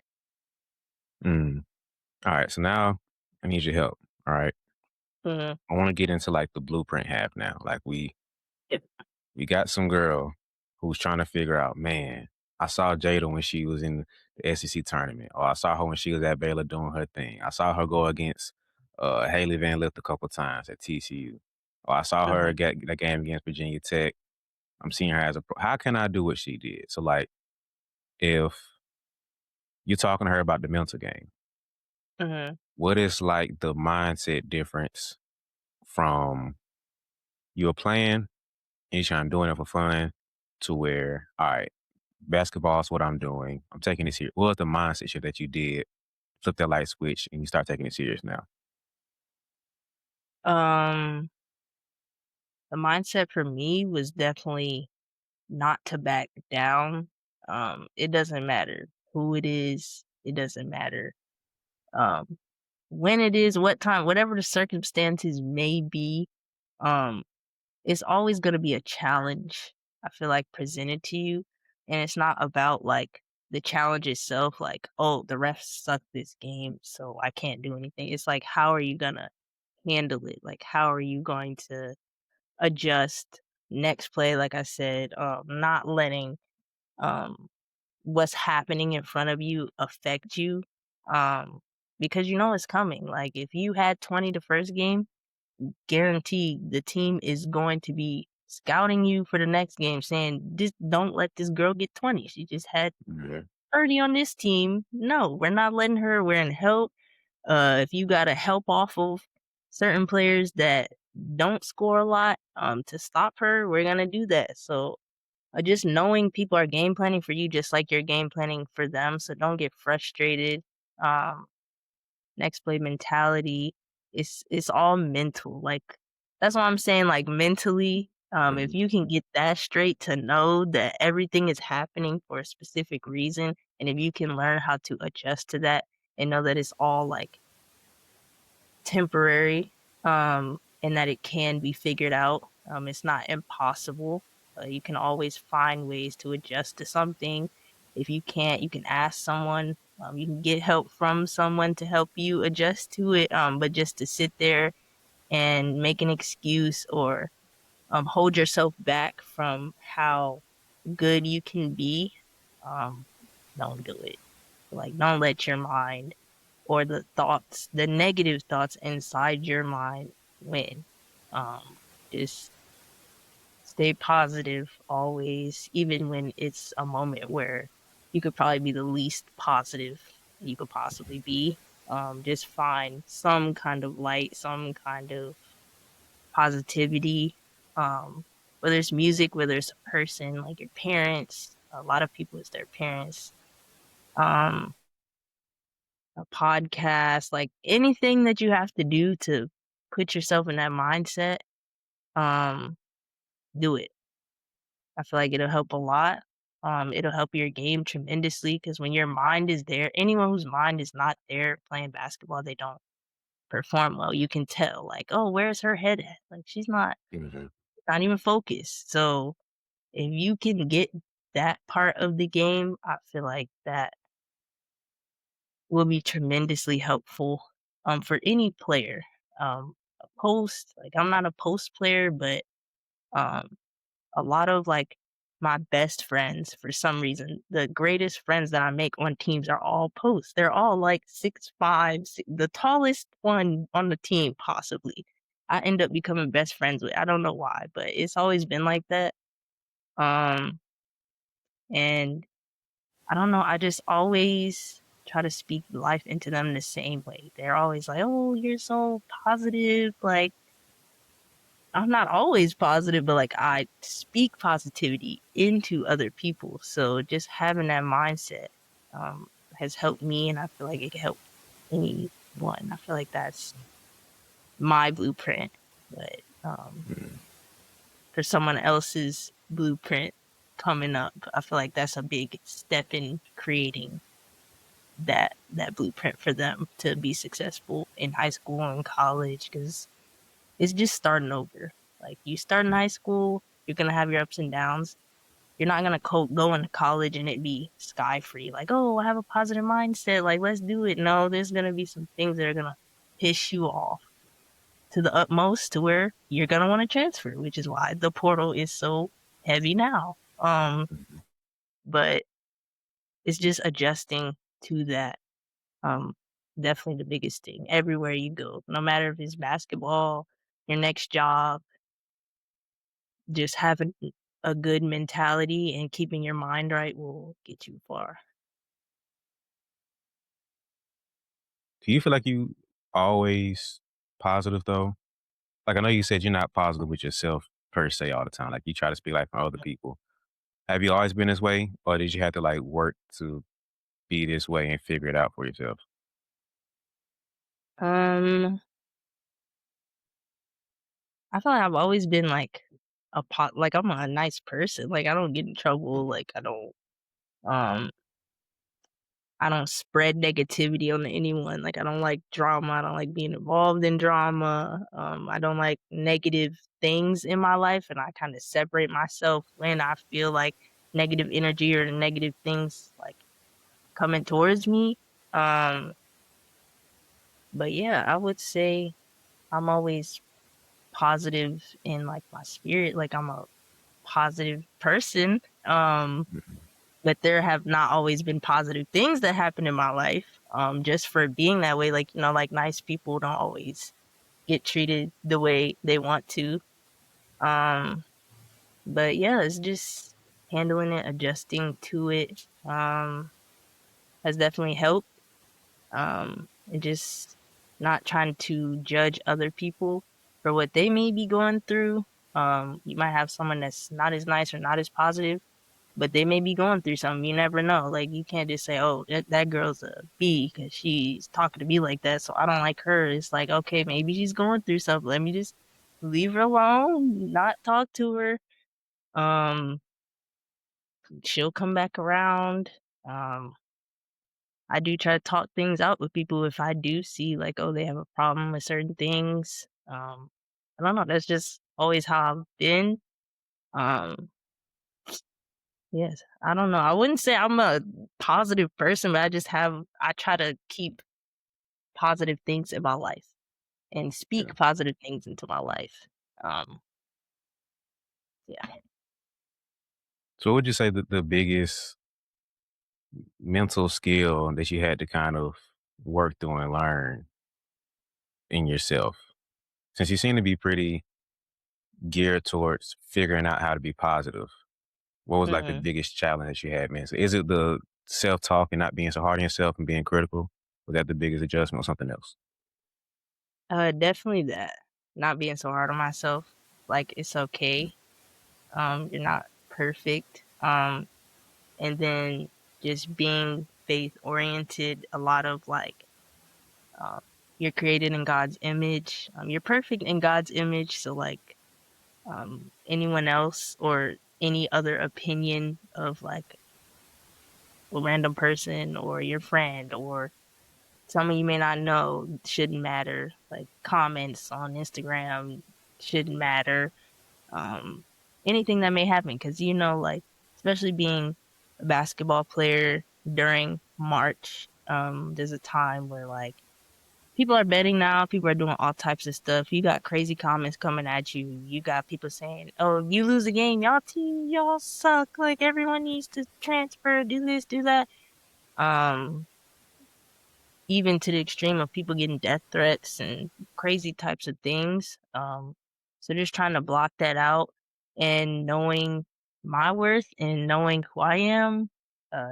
Mm. All right, so now I need your help. All right, Mhm. I want to get into like the blueprint half now. Like we got some girl who's trying to figure out, man, I saw Jada when she was in the SEC tournament, or I saw her when she was at Baylor doing her thing. I saw her go against Haley Van Lith a couple times at TCU. Or I saw her Mhm. get the game against Virginia Tech. I'm seeing her as a pro. How can I do what she did? So like if you're talking to her about the mental game, Mhm. what is like the mindset difference from you're playing and you're trying doing it for fun to where, all right, basketball is what I'm doing. I'm taking it serious. What was the mindset shift that you did? Flip that light switch and you start taking it serious now. Um, the mindset for me was definitely not to back down. It doesn't matter who it is. It doesn't matter um, when it is, what time, whatever the circumstances may be. Um, it's always going to be a challenge. I feel like presented to you, and it's not about like the challenge itself. Like, oh, the refs suck this game, so I can't do anything. It's like, how are you gonna handle it? Like, how are you going to adjust next play? Like I said, not letting um what's happening in front of you affect you, um, because you know it's coming. Like if you had 20 the first game, guaranteed the team is going to be scouting you for the next game, saying, just don't let this girl get 20. She just had Yeah. 30 on this team. No, we're not letting her. We're in help. If you got to help off of certain players that don't score a lot to stop her, we're going to do that. So just knowing people are game planning for you just like you're game planning for them. So don't get frustrated. Um, Next play mentality. It's all mental. Like that's why I'm saying like mentally, if Mhm. you can get that straight to know that everything is happening for a specific reason, and if you can learn how to adjust to that and know that it's all like temporary, and that it can be figured out. It's not impossible. You can always find ways to adjust to something. If you can't, you can ask someone. You can get help from someone to help you adjust to it. But just to sit there and make an excuse or hold yourself back from how good you can be, um, don't do it. Like, don't let your mind or the negative thoughts inside your mind win. Just stay positive always, even when it's a moment where you could probably be the least positive you could possibly be. Just find some kind of light, some kind of positivity. Um, Whether it's music, whether it's a person like your parents, a lot of people it's their parents. Um, a podcast, like anything that you have to do to put yourself in that mindset, um, do it. I feel like it'll help a lot. It'll help your game tremendously because when your mind is there, anyone whose mind is not there playing basketball, they don't perform well. You can tell, like, oh, where's her head at? Like she's Mhm. not even focused. So if you can get that part of the game, I feel like that will be tremendously helpful for any player. A post, like I'm not a post player, but um a lot of like my best friends for some reason, the greatest friends that I make on teams are all posts. They're all like 6'5", the tallest one on the team possibly. I end up becoming best friends with. I don't know why, but it's always been like that. Um and I don't know, I just always try to speak life into them the same way. They're always like, "Oh, you're so positive." Like, I'm not always positive, but like I speak positivity into other people. So just having that mindset has helped me, and I feel like it can help anyone. I feel like that's my blueprint, but for someone else's blueprint coming up, I feel like that's a big step in creating that blueprint for them to be successful in high school and college because it's just starting over. Like you start in high school, you're gonna have your ups and downs. You're not gonna go into college and it be sky free. Like, oh, I have a positive mindset. Like, let's do it. No, there's gonna be some things that are gonna piss you off to the utmost to where you're gonna want to transfer, which is why the portal is so heavy now. But it's just adjusting to that. Um, Definitely the biggest thing everywhere you go, no matter if it's basketball, your next job, just having a good mentality and keeping your mind right will get you far. Do you feel like you always positive though? Like I know you said you're not positive with yourself per se all the time. Like you try to speak like from other people. Have you always been this way, or did you have to like work to be this way and figure it out for yourself? Um, I feel like I've always been like like I'm a nice person. Like I don't get in trouble. Like um I don't spread negativity on anyone. Like I don't like drama. I don't like being involved in drama. I don't like negative things in my life, and I kind of separate myself when I feel like negative energy or negative things like coming towards me. Um, but yeah, I would say I'm always positive in like my spirit. Like I'm a positive person. But there have not always been positive things that happen in my life. Just for being that way, like, like nice people don't always get treated the way they want to. Um, But yeah, it's just handling it, adjusting to it, has definitely helped. And just not trying to judge other people for what they may be going through. You might have someone that's not as nice or not as positive, but they may be going through something. You never know. Like, you can't just say, "Oh, that girl's a B because she's talking to me like that, so I don't like her." It's like, okay, maybe she's going through something. Let me just leave her alone, not talk to her. Um, she'll come back around. Um, I do try to talk things out with people if I do see like, oh, they have a problem with certain things. I don't know. That's just always how I've been. Um, yes, I don't know. I wouldn't say I'm a positive person, but I try to keep positive things in my life and Yeah. speak positive things into my life. Um, yeah. So what would you say that the biggest mental skill that you had to kind of work through and learn in yourself? Since you seem to be pretty geared towards figuring out how to be positive, what was like the hmm biggest challenge that you had, man? So is it the self-talk and not being so hard on yourself and being critical? Was that the biggest adjustment or something else? Definitely that. Not being so hard on myself. Like, it's okay. You're not perfect. And then just being faith oriented, a lot of like, um, you're created in God's image. You're perfect in God's image. So like, anyone else or any other opinion of like a random person or your friend or someone you may not know shouldn't matter. Like, comments on Instagram shouldn't matter. um, Anything that may happen. Because, like, especially being a basketball player during March, there's a time where, like, people are betting now, people are doing all types of stuff. You got crazy comments coming at you. You got people saying, oh, you lose a game, y'all team, y'all suck. Like, everyone needs to transfer, do this, do that. Um, Even to the extreme of people getting death threats and crazy types of things. So just trying to block that out and knowing my worth and knowing who I am.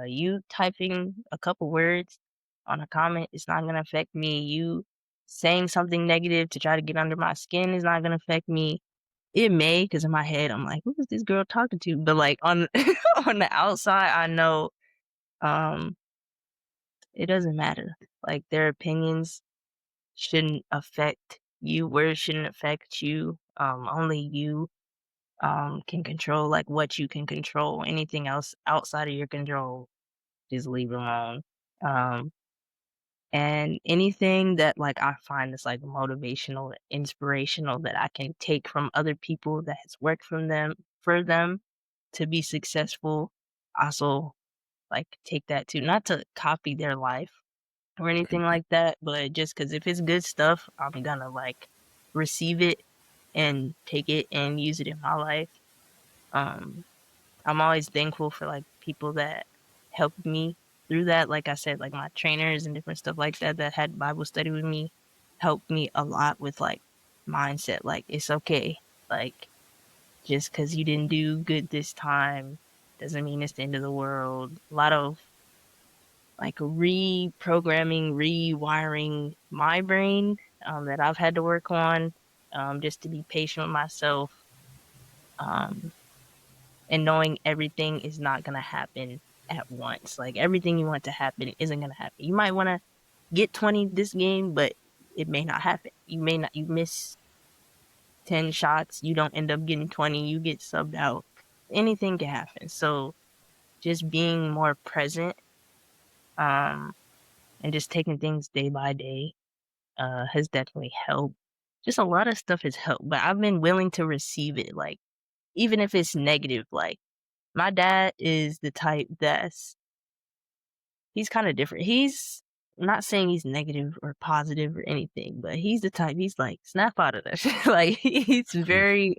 You typing a couple words on a comment is not going to affect me. You saying something negative to try to get under my skin is not going to affect me. It may, because in my head I'm like, who is this girl talking to? But like on on the outside, I know, um, it doesn't matter. Like, their opinions shouldn't affect you. Words shouldn't affect you. Only you can control like what you can control. Anything else outside of your control, just leave it alone. Um, and anything that like I find is like motivational, inspirational that I can take from other people that has worked from them for them to be successful. Also, like, take that too. Not to copy their life or anything like that, but just because if it's good stuff, I'm gonna like receive it and take it and use it in my life. Um, I'm always thankful for like people that helped me through that. Like I said, like my trainers and different stuff like that that had Bible study with me helped me a lot with like mindset. Like, it's okay. Like, just because you didn't do good this time doesn't mean it's the end of the world. A lot of like reprogramming, rewiring my brain, that I've had to work on, just to be patient with myself, um, and knowing everything is not going to happen at once. Like, everything you want to happen isn't going to happen. You might want to get 20 this game, but it may not happen. You miss 10 shots, you don't end up getting 20, you get subbed out. Anything can happen. So just being more present, um, and just taking things day by day has definitely helped. Just a lot of stuff has helped, but I've been willing to receive it, like, even if it's negative. Like, my dad is the type he's kind of different. He's not saying he's negative or positive or anything, but he's the type, he's like, snap out of that shit. Like, he's very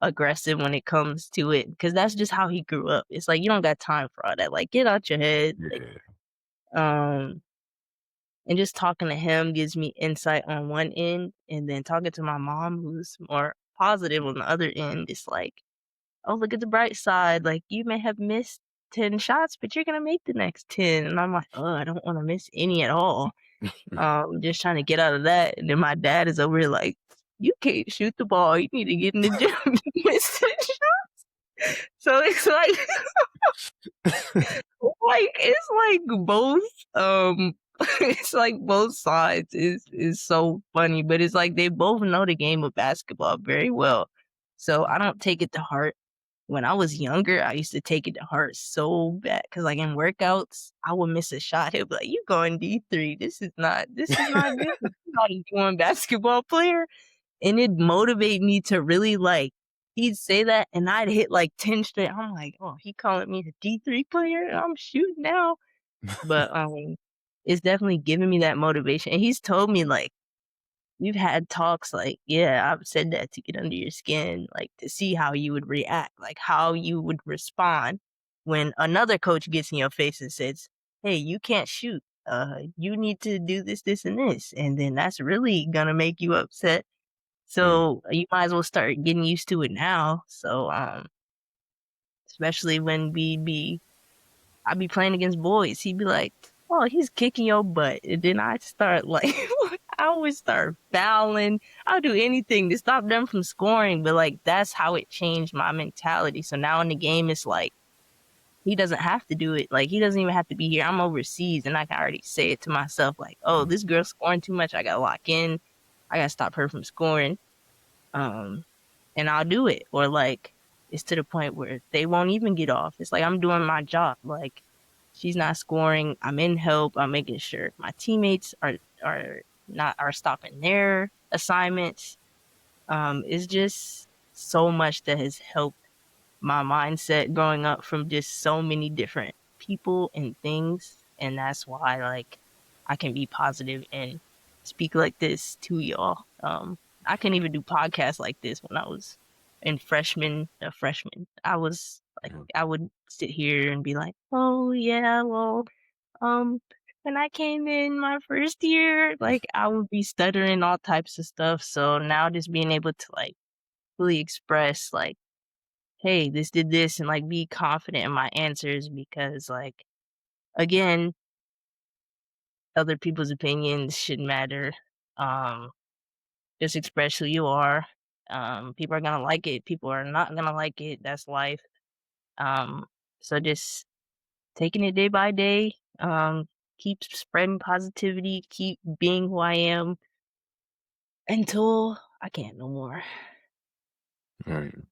aggressive when it comes to it because that's just how he grew up. It's like, you don't got time for all that. Like, get out your head. Like, Yeah. um and just talking to him gives me insight on one end, and then talking to my mom, who's more positive on the other end. It's like, "Oh, look at the bright side, like, you may have missed 10 shots, but you're gonna make the next 10." And I'm like, "Oh, I don't wanna miss any at all." Just trying to get out of that, and then my dad is over here like, "You can't shoot the ball, you need to get in the gym." Miss 10 shots. So it's like it's like both, it's like both sides is so funny, but it's like they both know the game of basketball very well. So I don't take it to heart. When I was younger, I used to take it to heart so bad because, like, in workouts, I would miss a shot. He'll be like, "You going D3. This is not good. You're not a D1 basketball player." And it'd motivate me to really, like, he'd say that, and I'd hit, like, 10 straight. I'm like, "Oh, he calling me a D3 player, and I'm shooting now." But, it's definitely given me that motivation, and he's told me, like, we've had talks like, "Yeah, I've said that to get under your skin, like, to see how you would react, like, how you would respond when another coach gets in your face and says, 'Hey, you can't shoot. You need to do this, this, and this.' And then that's really gonna make you upset. Mm, So, you might as well start getting used to it now." So, especially when I'd be playing against boys, he'd be like, "Oh, he's kicking your butt." And then I'd start like I would start fouling. I'll do anything to stop them from scoring, but, like, that's how it changed my mentality. So now in the game, it's like, he doesn't have to do it. Like, he doesn't even have to be here. I'm overseas, and I can already say it to myself, like, "Oh, mm, this girl's scoring too much. I gotta lock in. I gotta stop her from scoring." Um, and I'll do it. Or, like, it's to the point where they won't even get off. It's like I'm doing my job. Like, she's not scoring. I'm in help. I'm making sure my teammates are stopping their assignments. It's just so much that has helped my mindset growing up from just so many different people and things. And that's why, like, I can be positive and speak like this to y'all. I can even do podcasts like this when I was a freshman. I was like, mm, I would sit here and be like, "Oh yeah, well, um, when I came in my first year," like, I would be stuttering all types of stuff. So now just being able to, like, really express, like, "Hey, this did this," and, like, be confident in my answers because, like, again, other people's opinions shouldn't matter. Um, just express who you are. People are gonna like it, people are not gonna like it, that's life. Um, so just taking it day by day, keep spreading positivity, keep being who I am until I can't no more. mm.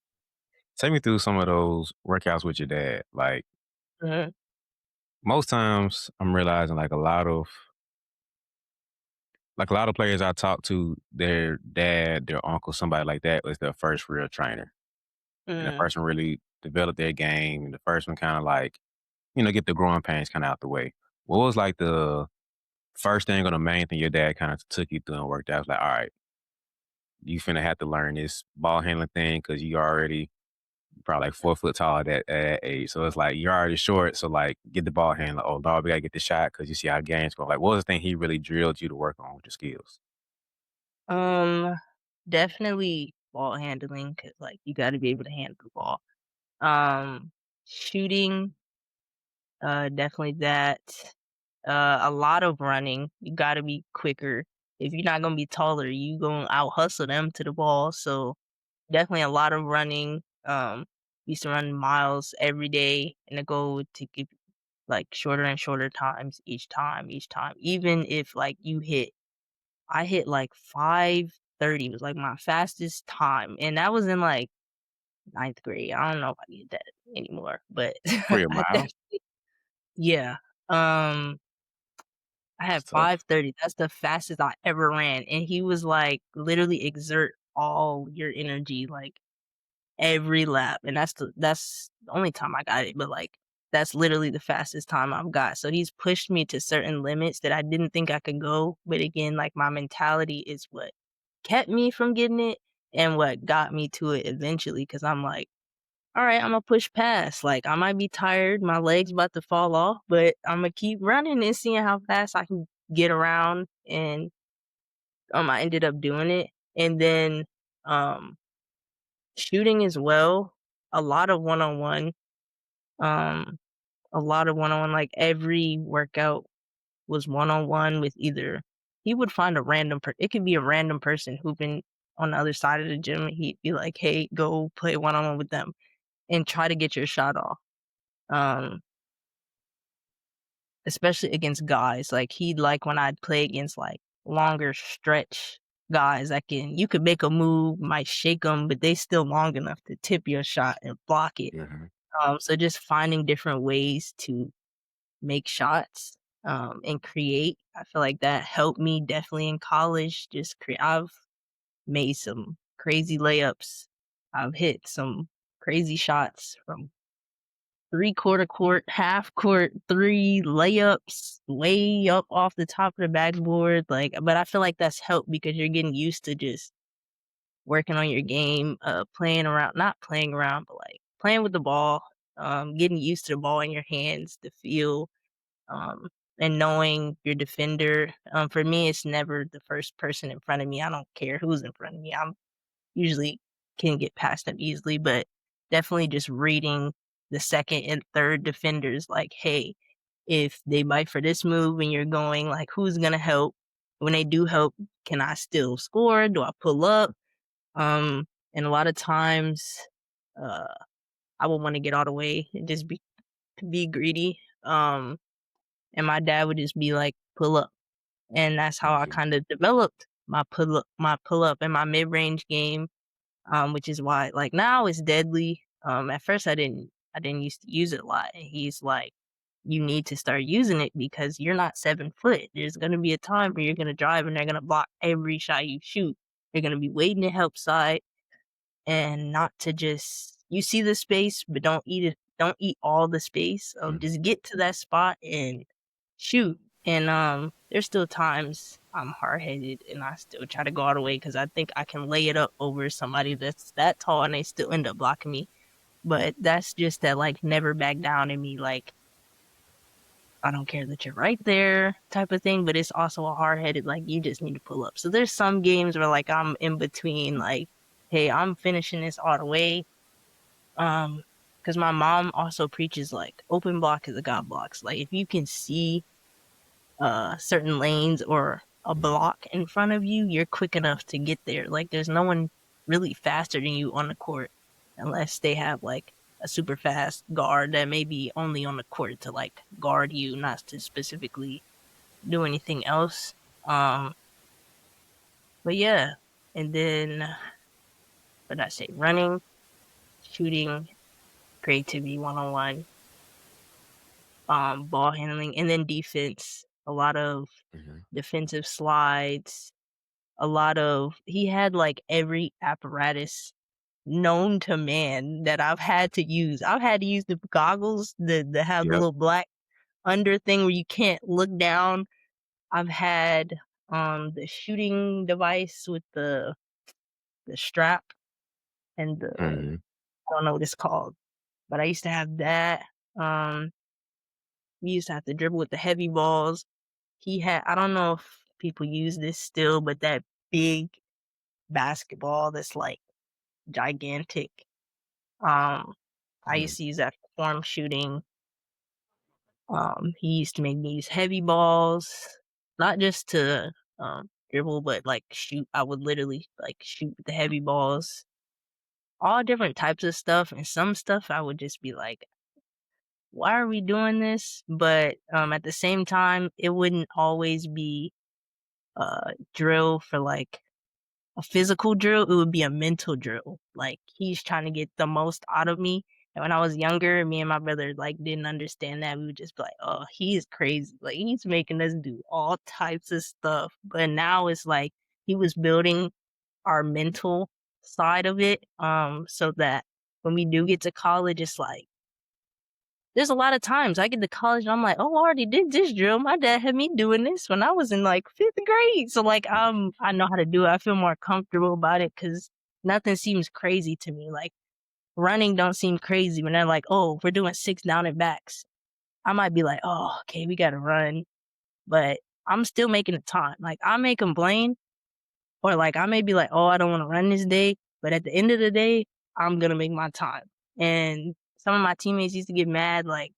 Take me through some of those workouts with your dad. Like, Mhm, most times I'm realizing like a lot of players I talk to, their dad, their uncle, somebody like that was their first real trainer. And the mhm. first one really developed their game. And the first one kind of like, get the growing pains kind of out the way. What was like the first thing or the main thing your dad kind of took you through and worked out? Was like, all right, you finna have to learn this ball handling thing because you already probably like 4 foot tall at that age. So it's like you're already short. So like get the ball handler. Oh, dog, we gotta get the shot because you see how games go. Like, what was the thing he really drilled you to work on with your skills? Um, definitely ball handling, cause, like, you gotta be able to handle the ball. Shooting, definitely that. A lot of running. You gotta be quicker. If you're not gonna be taller, you gonna out hustle them to the ball. So definitely a lot of running. Used to run miles every day, and the goal to get, like, shorter and shorter times each time. Even if, like, I hit like 5:30 was like my fastest time, and that was in like ninth grade. I don't know if I get that anymore, but For your I miles? definitely, yeah. Um, I It's had tough. 5:30. That's the fastest I ever ran, and he was like, literally exert all your energy, like, every lap, and that's the only time I got it, but, like, that's literally the fastest time I've got. So he's pushed me to certain limits that I didn't think I could go, but again, like, my mentality is what kept me from getting it and what got me to it eventually. Because 'cause I'm like, "Alright, Imma push past." Like, I might be tired, my legs about to fall off, but Imma keep running and seeing how fast I can get around, and, I ended up doing it, and then, um Shooting as well, a lot of one-on-one, um, a lot of one-on-one, like, every workout was one-on-one with either he would find a random it could be a random person hooping on the other side of the gym, and he'd be like, "Hey, go play one-on-one with them and try to get your shot off." Um, Especially against guys, like, he'd like when I'd play against, like, longer stretch guys that can you could make a move, might shake them, but they still long enough to tip your shot and block it. Mhm. So just finding different ways to make shots, and create, I feel like that helped me definitely in college, just I've made some crazy layups. I've hit some crazy shots from three-quarter court, half court, 3 layups, way up off the top of the backboard, like but I feel like that's helped because you're getting used to just working on your game, playing around not playing around, but, like, playing with the ball, getting used to the ball in your hands, the feel, um, and knowing your defender. For me, it's never the first person in front of me. I don't care who's in front of me. I'm usually can get past them easily, but definitely just reading the second and third defenders like, hey, if they bite for this move and you're going, like, who's gonna help? When they do help, can I still score? Do I pull up? And a lot of times, uh, I would want to get all the way and just be greedy. And my dad would just be like, pull up. And that's how I Mhm. kind of developed my pull up and my mid range game, which is why like now it's deadly. At first I didn't used to use it a lot. And he's like, you need to start using it because you're not 7 foot. There's gonna be a time where you're gonna drive and they're gonna block every shot you shoot. You're gonna be waiting to help side and not to just you see the space, but don't eat all the space. Mhm. Just get to that spot and shoot. And there's still times I'm hard headed and I still try to go all the way because I think I can lay it up over somebody that's that tall and they still end up blocking me. But that's just that like never back down in me, like I don't care that you're right there type of thing, but it's also a hard headed, like, you just need to pull up. So there's some games where like I'm in between, like, hey, I'm finishing this all the way. Um, because my mom also preaches like open block is a god blocks. Like if you can see certain lanes or a block in front of you, you're quick enough to get there. Like there's no one really faster than you on the court unless they have like a super fast guard that may be only on the court to like guard you, not to specifically do anything else. Um, but yeah, and then what did I say? Running, shooting, creativity, one-on-one, ball handling, and then defense. A lot of Mhm. defensive slides, a lot of he had like every apparatus known to man that I've had to use. I've had to use the goggles that have the Yep. little black under thing where you can't look down. I've had the shooting device with the strap and the Mhm. I don't know what it's called, but I used to have that. Um we used to have to dribble with the heavy balls. He had I don't know if people use this still, but that big basketball that's like gigantic. Um, I Mhm. used to use that for form shooting. He used to make me use heavy balls, not just to dribble, but like shoot. I would literally like shoot with the heavy balls, all different types of stuff. And some stuff I would just be like, why are we doing this? But at the same time, it wouldn't always be drill for like a physical drill, it would be a mental drill. Like he's trying to get the most out of me. And when I was younger, me and my brother like didn't understand that. We would just be like, "Oh, he's crazy. Like he's making us do all types of stuff." But now it's like he was building our mental side of it, so that when we do get to college, it's like there's a lot of times I get to college and I'm like, "Oh, I already did this drill. My dad had me doing this when I was in like 5th grade." So like I know how to do it. I feel more comfortable about it because nothing seems crazy to me. Like running don't seem crazy when they're like, "Oh, we're doing 6 down and backs." I might be like, "Oh, okay, we gotta run," but I'm still making the time. Like I may complain or like I may be like, "Oh, I don't want to run this day," but at the end of the day, I'm gonna make my time. And some of my teammates used to get mad, like,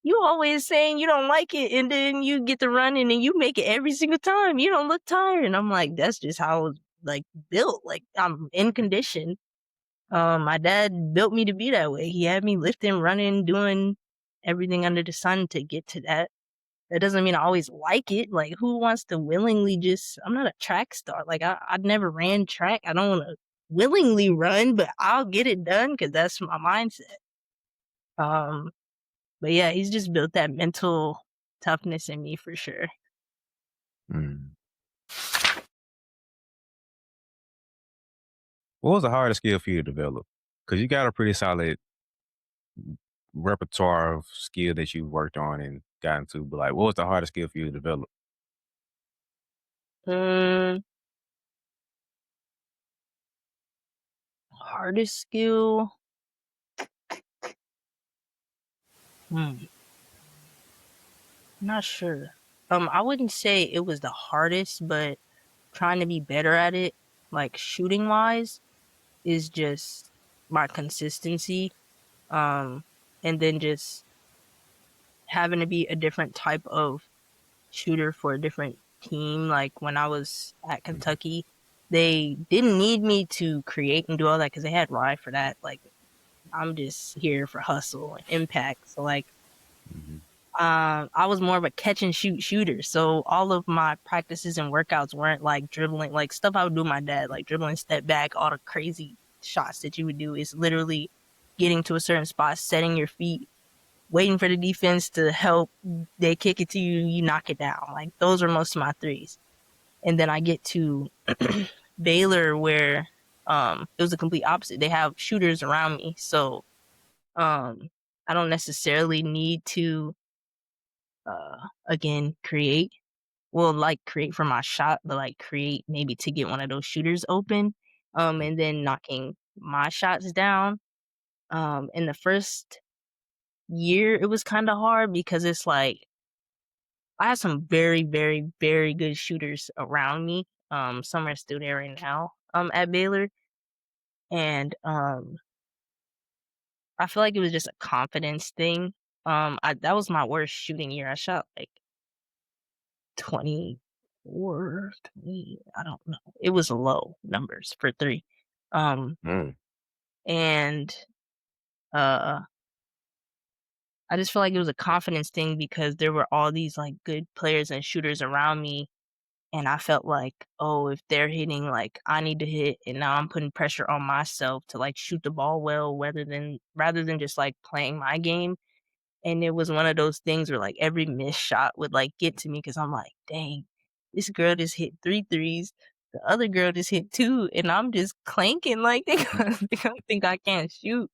you always saying you don't like it, and then you get to running and you make it every single time. You don't look tired. And I'm like, that's just how I was like built. Like I'm in condition. My dad built me to be that way. He had me lifting, running, doing everything under the sun to get to that. That doesn't mean I always like it. Like, who wants to willingly just? I'm not a track star. Like, I never ran track. I don't want to willingly run, but I'll get it done because that's my mindset. Um, but yeah, he's just built that mental toughness in me for sure. Mm. What was the hardest skill for you to develop? Because you got a pretty solid repertoire of skill that you worked on and got into. But like, what was the hardest skill for you to develop? Mm, hardest skill? Hmm, not sure. I wouldn't say it was the hardest, but trying to be better at it, like shooting wise, is just my consistency. Um, and then just having to be a different type of shooter for a different team. Like when I was at Mhm. Kentucky, they didn't need me to create and do all that because they had Rye for that. Like I'm just here for hustle and impact. So like Mhm. I was more of a catch and shoot shooter. So all of my practices and workouts weren't like dribbling, like stuff I would do with my dad, like dribbling, step back, all the crazy shots that you would do. Is literally getting to a certain spot, setting your feet, waiting for the defense to help. They kick it to you, you knock it down. Like those are most of my threes. And then I get to Baylor where it was the complete opposite. They have shooters around me. So um I don't necessarily need to again create. Well, like create for my shot, but like create maybe to get one of those shooters open. And then knocking my shots down. In the first year it was kind of hard because it's like I had some very, very, very good shooters around me. Some are still there right now, at Baylor. And, I feel like it was just a confidence thing. That was my worst shooting year. I shot like 24, 20, I don't know. It was low numbers for three. Um, Mm. and, uh, I just feel like it was a confidence thing because there were all these like good players and shooters around me. And I felt like, oh, if they're hitting, like I need to hit, and now I'm putting pressure on myself to like shoot the ball well, rather than just like playing my game. And it was one of those things where like every missed shot would like get to me because I'm like, dang, this girl just hit three threes, the other girl just hit two, and I'm just clanking like they gonna think I can't shoot.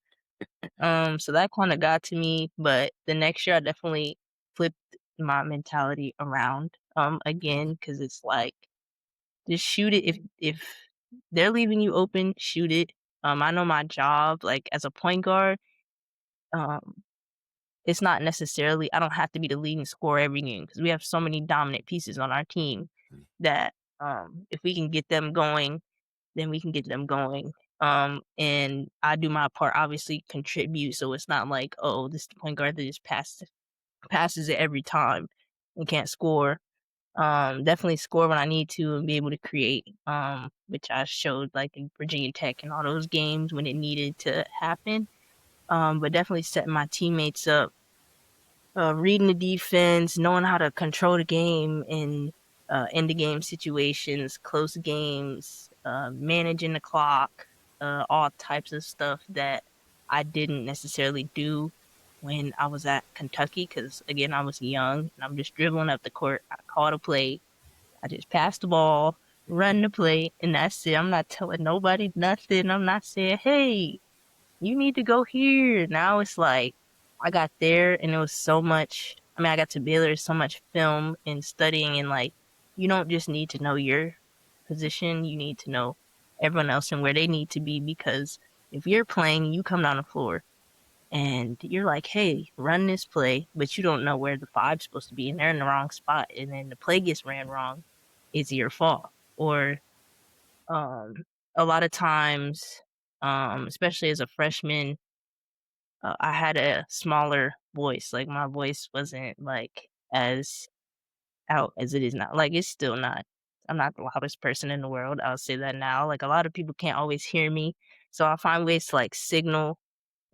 So that kind of got to me, but the next year I definitely flipped my mentality around again because it's like just shoot it if they're leaving you open, shoot it. I know my job, like as a point guard, um, it's not necessarily I don't have to be the leading scorer every game because we have so many dominant pieces on our team that if we can get them going, then we can get them going. And I do my part, obviously contribute, so it's not like oh, this is the point guard that just passes it every time and can't score. Definitely score when I need to and be able to create, which I showed like in Virginia Tech and all those games when it needed to happen. But definitely setting my teammates up, reading the defense, knowing how to control the game in end the game situations, close games, managing the clock, all types of stuff that I didn't necessarily do when I was at Kentucky because again I was young and I'm just dribbling up the court. I caught a play, I just pass the ball, run the play, and that's it. I'm not telling nobody nothing. I'm not saying, hey, you need to go here. Now it's like I got there and it was so much. I mean, I got to Baylor, so much film and studying, and like, you don't just need to know your position, you need to know everyone else and where they need to be because if you're playing, you come down the floor and you're like, hey, run this play, but you don't know where the five's supposed to be, and they're in the wrong spot, and then the play gets ran wrong, it's your fault. Or um, a lot of times, especially as a freshman. I had a smaller voice. Like my voice wasn't like as out as it is now. Like it's still not. I'm not the loudest person in the world. I'll say that now. Like a lot of people can't always hear me, so I find ways to like signal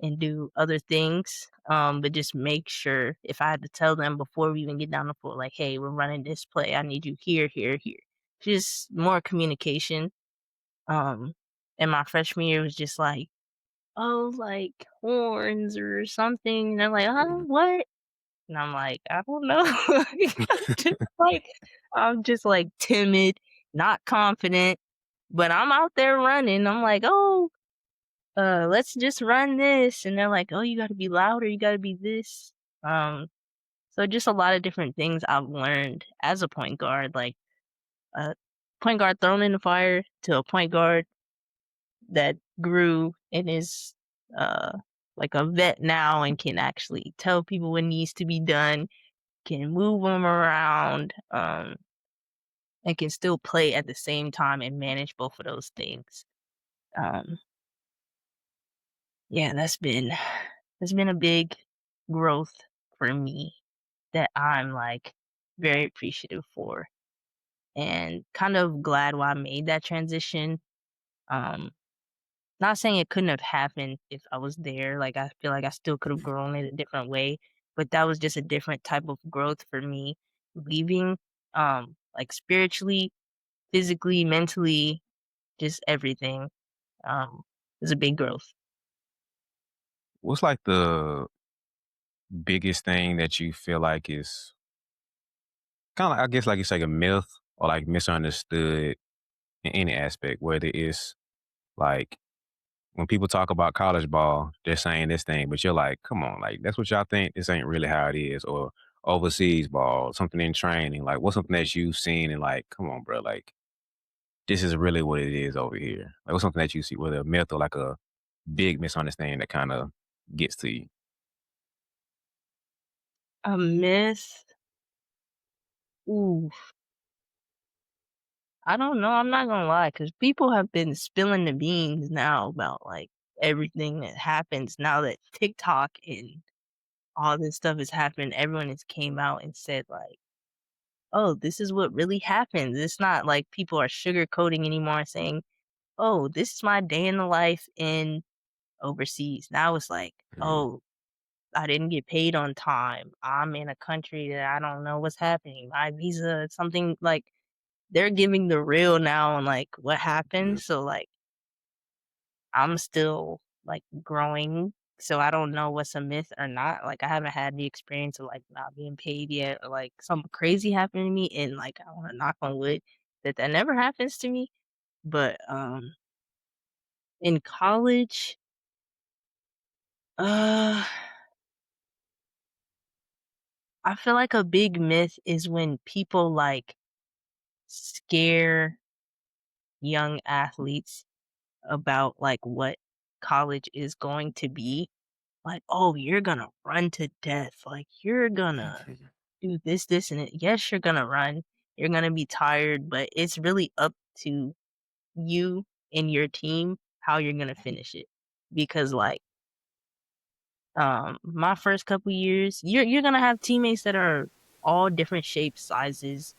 and do other things. But just make sure if I had to tell them before we even get down the floor, like, hey, we're running this play. I need you here, here, here. Just more communication. Um, and my freshman year was just like, oh, like horns or something. And they're like, what? And I'm like, I don't know. just like I'm just like timid, not confident, but I'm out there running. I'm like, oh, let's just run this. And they're like, oh, you gotta be louder, you gotta be this. Um, so just a lot of different things I've learned as a point guard, like a point guard thrown in the fire to a point guard that grew and is uh like a vet now and can actually tell people what needs to be done, can move them around, and can still play at the same time and manage both of those things. Um, yeah, that's been a big growth for me that I'm like very appreciative for and kind of glad why I made that transition. Um, Not saying it couldn't have happened if I was there. Like I feel like I still could have grown in a different way, but that was just a different type of growth for me leaving like spiritually, physically, mentally, just everything. Um is a big growth. What's like the biggest thing that you feel like is kind of, I guess, like it's like a myth or like misunderstood in any aspect, whether it's like when people talk about college ball, they're saying this thing, but you're like, come on, like that's what y'all think. This ain't really how it is, or overseas ball, something in training. Like, what's something that you've seen and like, come on, bro, like this is really what it is over here. Like, what's something that you see, whether a myth or like a big misunderstanding that kind of gets to you? A myth. Ooh, I don't know. I'm not gonna lie, because people have been spilling the beans now about like everything that happens now that TikTok and all this stuff has happened. Everyone has came out and said like, "Oh, this is what really happens." It's not like people are sugarcoating anymore, saying, "Oh, this is my day in the life in overseas." Now it's like, Mm. "Oh, I didn't get paid on time. I'm in a country that I don't know what's happening. My visa, something like." They're giving the real now on, like, what happened, so, like, I'm still, like, growing, so I don't know what's a myth or not, like, I haven't had the experience of, like, not being paid yet or, like, something crazy happened to me, and, like, I wanna knock on wood that that never happens to me, but, in college, uh, I feel like a big myth is when people, like, scare young athletes about, like, what college is going to be. Like, "Oh, you're gonna run to death, like, you're gonna do this, this, and it." Yes, you're gonna run, you're gonna be tired, but it's really up to you and your team how you're gonna finish it. Because, like, my first couple years, you're gonna have teammates that are all different shapes, sizes,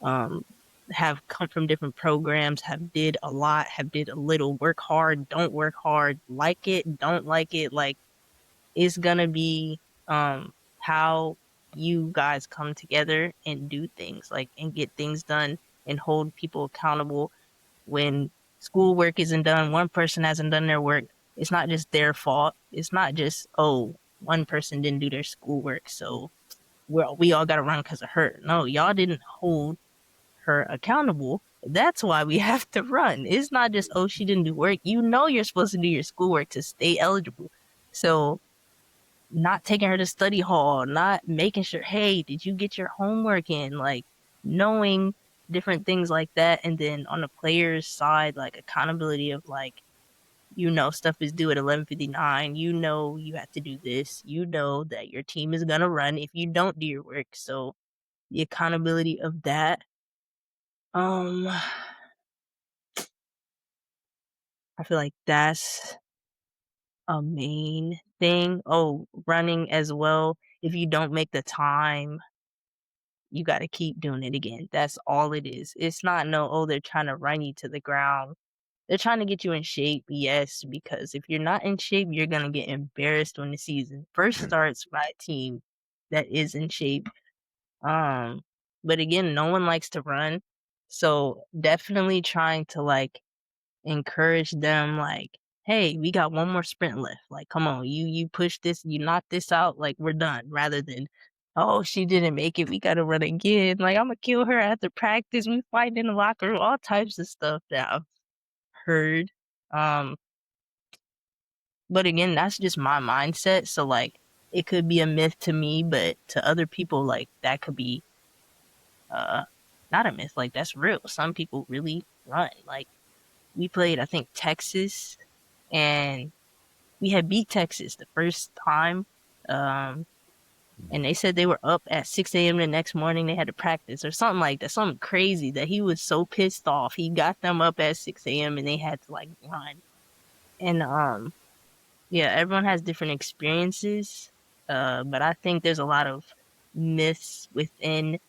um, have come from different programs, have did a lot, have did a little, work hard, don't work hard, like it, don't like it, like is gonna be how you guys come together and do things like and get things done and hold people accountable when schoolwork isn't done, one person hasn't done their work. It's not just their fault. It's not just, oh, one person didn't do their schoolwork, so we all gotta run because of her. No, y'all didn't hold her accountable. That's why we have to run. It's not just, oh, she didn't do work. You know you're supposed to do your schoolwork to stay eligible. So not taking her to study hall, not making sure, hey, did you get your homework in? Like knowing different things like that. And then on the player's side, like accountability of like, stuff is due at 11:59. You have to do this. You know that your team is gonna run if you don't do your work. So the accountability of that. Um I feel like that's a main thing. Oh, running as well. If you don't make the time, you gotta keep doing it again. That's all it is. It's not no, "Oh, they're trying to run you to the ground." They're trying to get you in shape, yes, because if you're not in shape, you're gonna get embarrassed when the season first starts by a team that is in shape. Um, but again, no one likes to run, so definitely trying to, like, encourage them, like, "Hey, we got one more sprint left. Like, come on, you push this, you knock this out, like, we're done." Rather than, "Oh, she didn't make it, we gotta run again." Like, "Imma kill her after practice, we fighting in the locker room," all types of stuff that I've heard. Um, but again, that's just my mindset, so, like, it could be a myth to me, but to other people, like, that could be, uh, not a myth, like, that's real. Some people really run. Like, we played, I think, Texas, and we had beat Texas the first time, um, and they said they were up at 6 a.m. the next morning. They had to practice or something like that, something crazy that he was so pissed off. He got them up at 6 a.m. and they had to like run. And yeah, everyone has different experiences, but I think there's a lot of myths within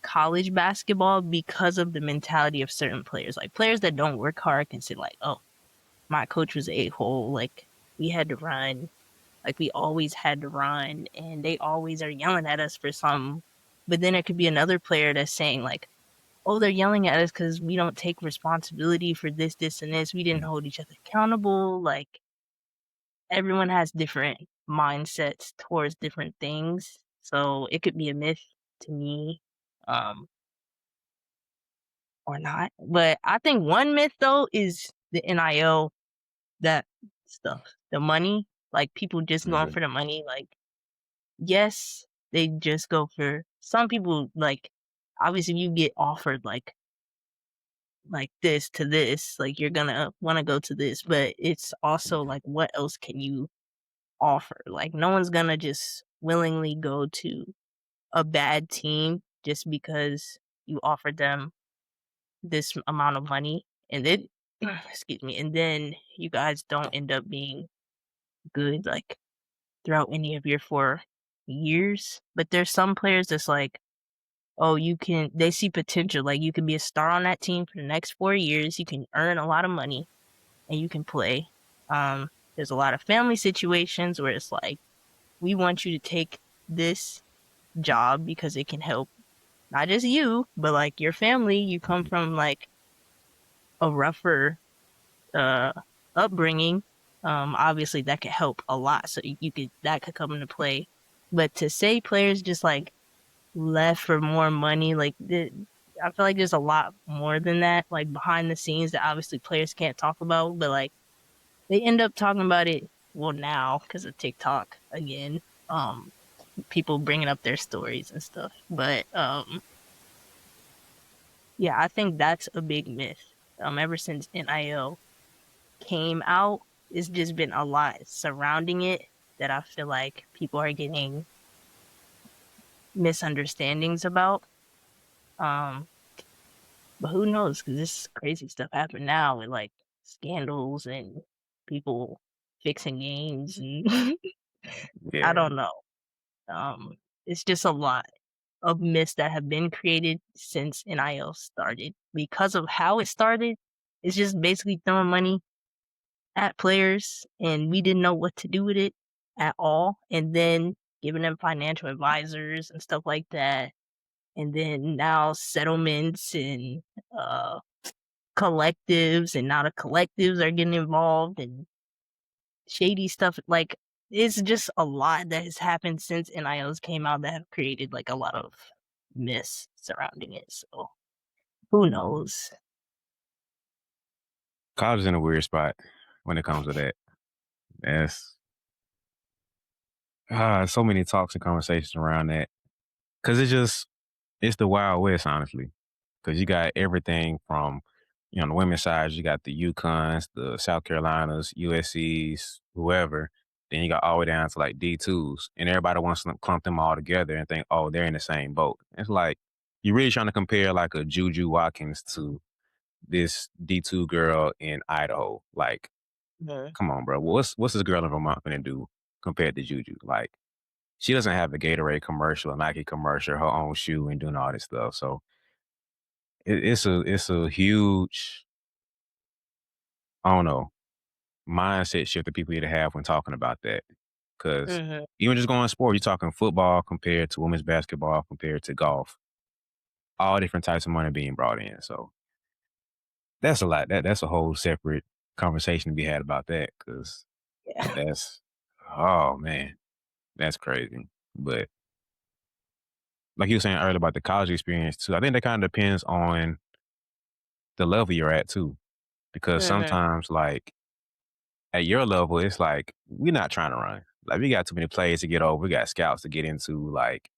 college basketball because of the mentality of certain players. Like players that don't work hard can say like, "Oh, my coach was a-hole. Like we had to run." Like we always had to run and they always are yelling at us for something. But then it could be another player that's saying like, "Oh, they're yelling at us because we don't take responsibility for this, this, and this. We didn't hold each other accountable." Like everyone has different mindsets towards different things. So it could be a myth to me, um, or not. But I think one myth though is the NIL, that stuff. The money. Like people just going Mhm. for the money. Like yes, they just go for some people, like, obviously, you get offered, like, this to this, like, you're gonna wanna go to this, but it's also, like, what else can you offer? Like, no one's gonna just willingly go to a bad team just because you offered them this amount of money, and then excuse me, and then you guys don't end up being good, like, throughout any of your 4 years. But there's some players that's like, oh, they see potential, like, you can be a star on that team for the next 4 years, you can earn a lot of money, and you can play. There's a lot of family situations where it's like, we want you to take this job because it can help not just you, but, like, your family. You come from, like, a rougher, uh, upbringing, obviously, that could help a lot, so you could that could come into play. But to say players just, like, left for more money. Like I feel like there's a lot more than that, like behind the scenes that obviously players can't talk about, but like they end up talking about it. Well, now because of TikTok again, people bringing up their stories and stuff. But yeah, I think that's a big myth. Ever since NIL came out, it's just been a lot surrounding it that I feel like people are getting misunderstandings about. Um, But who knows? Because this crazy stuff happen now with like scandals and people fixing games, and I Yeah. don't know. Um, it's just a lot of myths that have been created since NIL started because of how it started. It's just basically throwing money at players, and we didn't know what to do with it at all. And then giving them financial advisors and stuff like that. And then now settlements and uh collectives and now the collectives are getting involved and shady stuff. Like it's just a lot that has happened since NILs came out that have created like a lot of myths surrounding it. So who knows? College is in a weird spot when it comes to that. That's so many talks and conversations around that. Cause it's the Wild West, honestly. Cause you got everything from, on the women's side, you got the UConns, the South Carolinas, USC's, whoever. Then you got all the way down to like D2s. And everybody wants to clump them all together and think, oh, they're in the same boat. It's like, you're really trying to compare like a Juju Watkins to this D2 girl in Idaho. Like, Mhm. come on, bro. What's this girl in Vermont gonna do compared to Juju? Like, she doesn't have a Gatorade commercial, a Nike commercial, her own shoe, and doing all this stuff. So it's a huge, I don't know, mindset shift that people need to have when talking about that. Because Mhm. even just going sport, you're talking football compared to women's basketball compared to golf. All different types of money being brought in. So that's a lot. That's a whole separate conversation to be had about that. Because Yeah. that's, oh man, that's crazy. But like you were saying earlier about the college experience too, I think that kind of depends on the level you're at too. Because Mhm. sometimes, like at your level, it's like we're not trying to run. Like we got too many plays to get over. We got scouts to get into. Like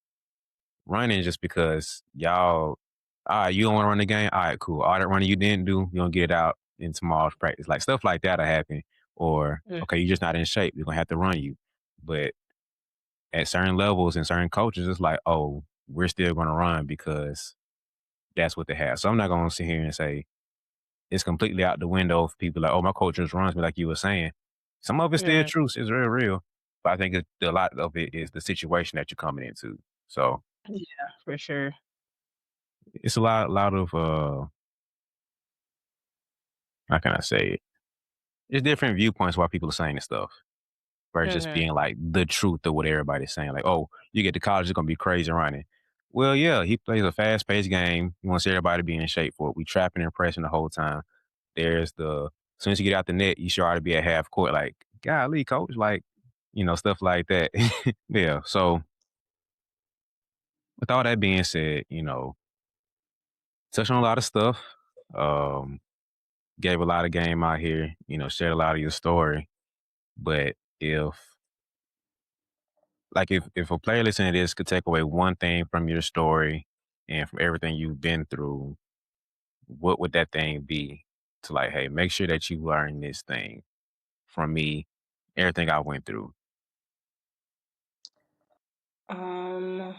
running just because y'all, all right, you don't want to run the game. All right, cool. All that running you didn't do, you don't get it out in tomorrow's practice. Like stuff like that'll happen. Or Mhm. okay, you're just not in shape. We're gonna have to run you. But at certain levels and certain coaches, it's like, oh, we're still gonna run because that's what they have. So I'm not gonna sit here and say it's completely out the window for people like, oh, my coach just runs me, like you were saying. Some of it's still Mhm. true, it's real, real. But I think a lot of it is the situation that you're coming into. So Yeah, for sure. it's a lot of how can I say it? There's different viewpoints why people are saying this stuff versus just Mhm. being like the truth of what everybody's saying. Like, oh, you get to college, it's gonna be crazy running. Well, yeah, he plays a fast paced game. He wants everybody to be in shape for it. We trapping and pressing the whole time. There's the as soon as you get out the net, you sure ought to be at half court. Like, golly, coach, like, stuff like that. Yeah. So with all that being said, touched on a lot of stuff. Um, Gave a lot of game out here, shared a lot of your story. But if a player listening to this could take away one thing from your story and from everything you've been through, what would that thing be? To like, hey, make sure that you learn this thing from me, everything I went through. Um,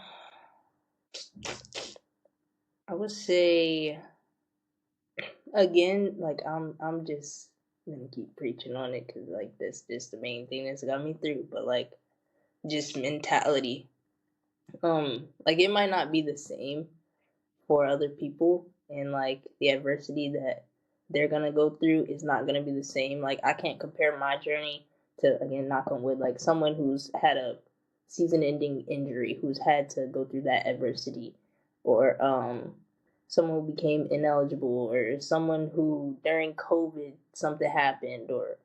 I would say again, like I'm just gonna keep preaching on it because like this just the main thing that's got me through. But like just mentality. Like it might not be the same for other people, and like the adversity that they're gonna go through is not gonna be the same. Like I can't compare my journey to, again, knock on wood, like someone who's had a season-ending injury, who's had to go through that adversity, or someone who became ineligible, or someone who during COVID something happened, or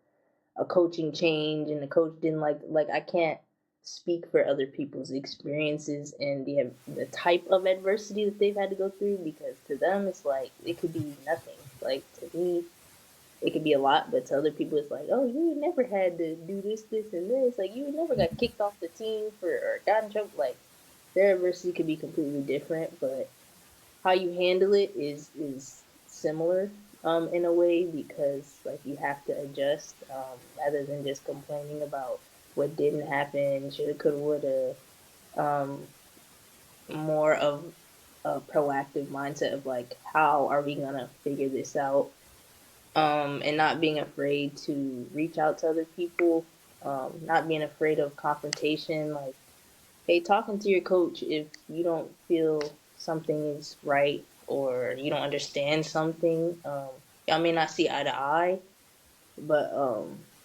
a coaching change and the coach didn't like I can't speak for other people's experiences and the type of adversity that they've had to go through, because to them it's like it could be nothing. Like to me it could be a lot, but to other people it's like, oh, you never had to do this and this, like you never got kicked off the team for or got in trouble. Like their adversity could be completely different, but how you handle it is similar in a way, because like you have to adjust rather than just complaining about what didn't happen, shoulda, coulda, woulda. Um, More of a proactive mindset of like, how are we gonna figure this out? And not being afraid to reach out to other people, not being afraid of confrontation. Like, hey, talking to your coach if you don't feel something is right or you don't understand something. Y'all may not see eye to eye, but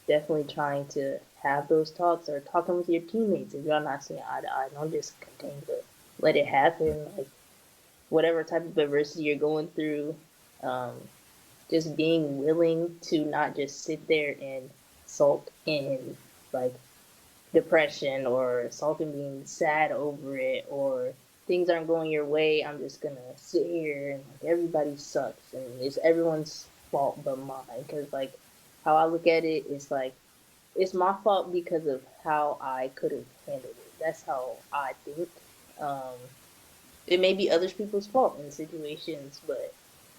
definitely trying to have those talks, or talking with your teammates if y'all not seeing eye to eye. Don't just continue to let it happen. Like whatever type of adversity you're going through, um, just being willing to not just sit there and sulk in like depression or sulking, being sad over it, or things aren't going your way. I'm just gonna sit here and like everybody sucks and it's everyone's fault but mine. Because like how I look at it, it's like it's my fault because of how I could have handled it. That's how I think. Um, it may be other people's fault in situations, but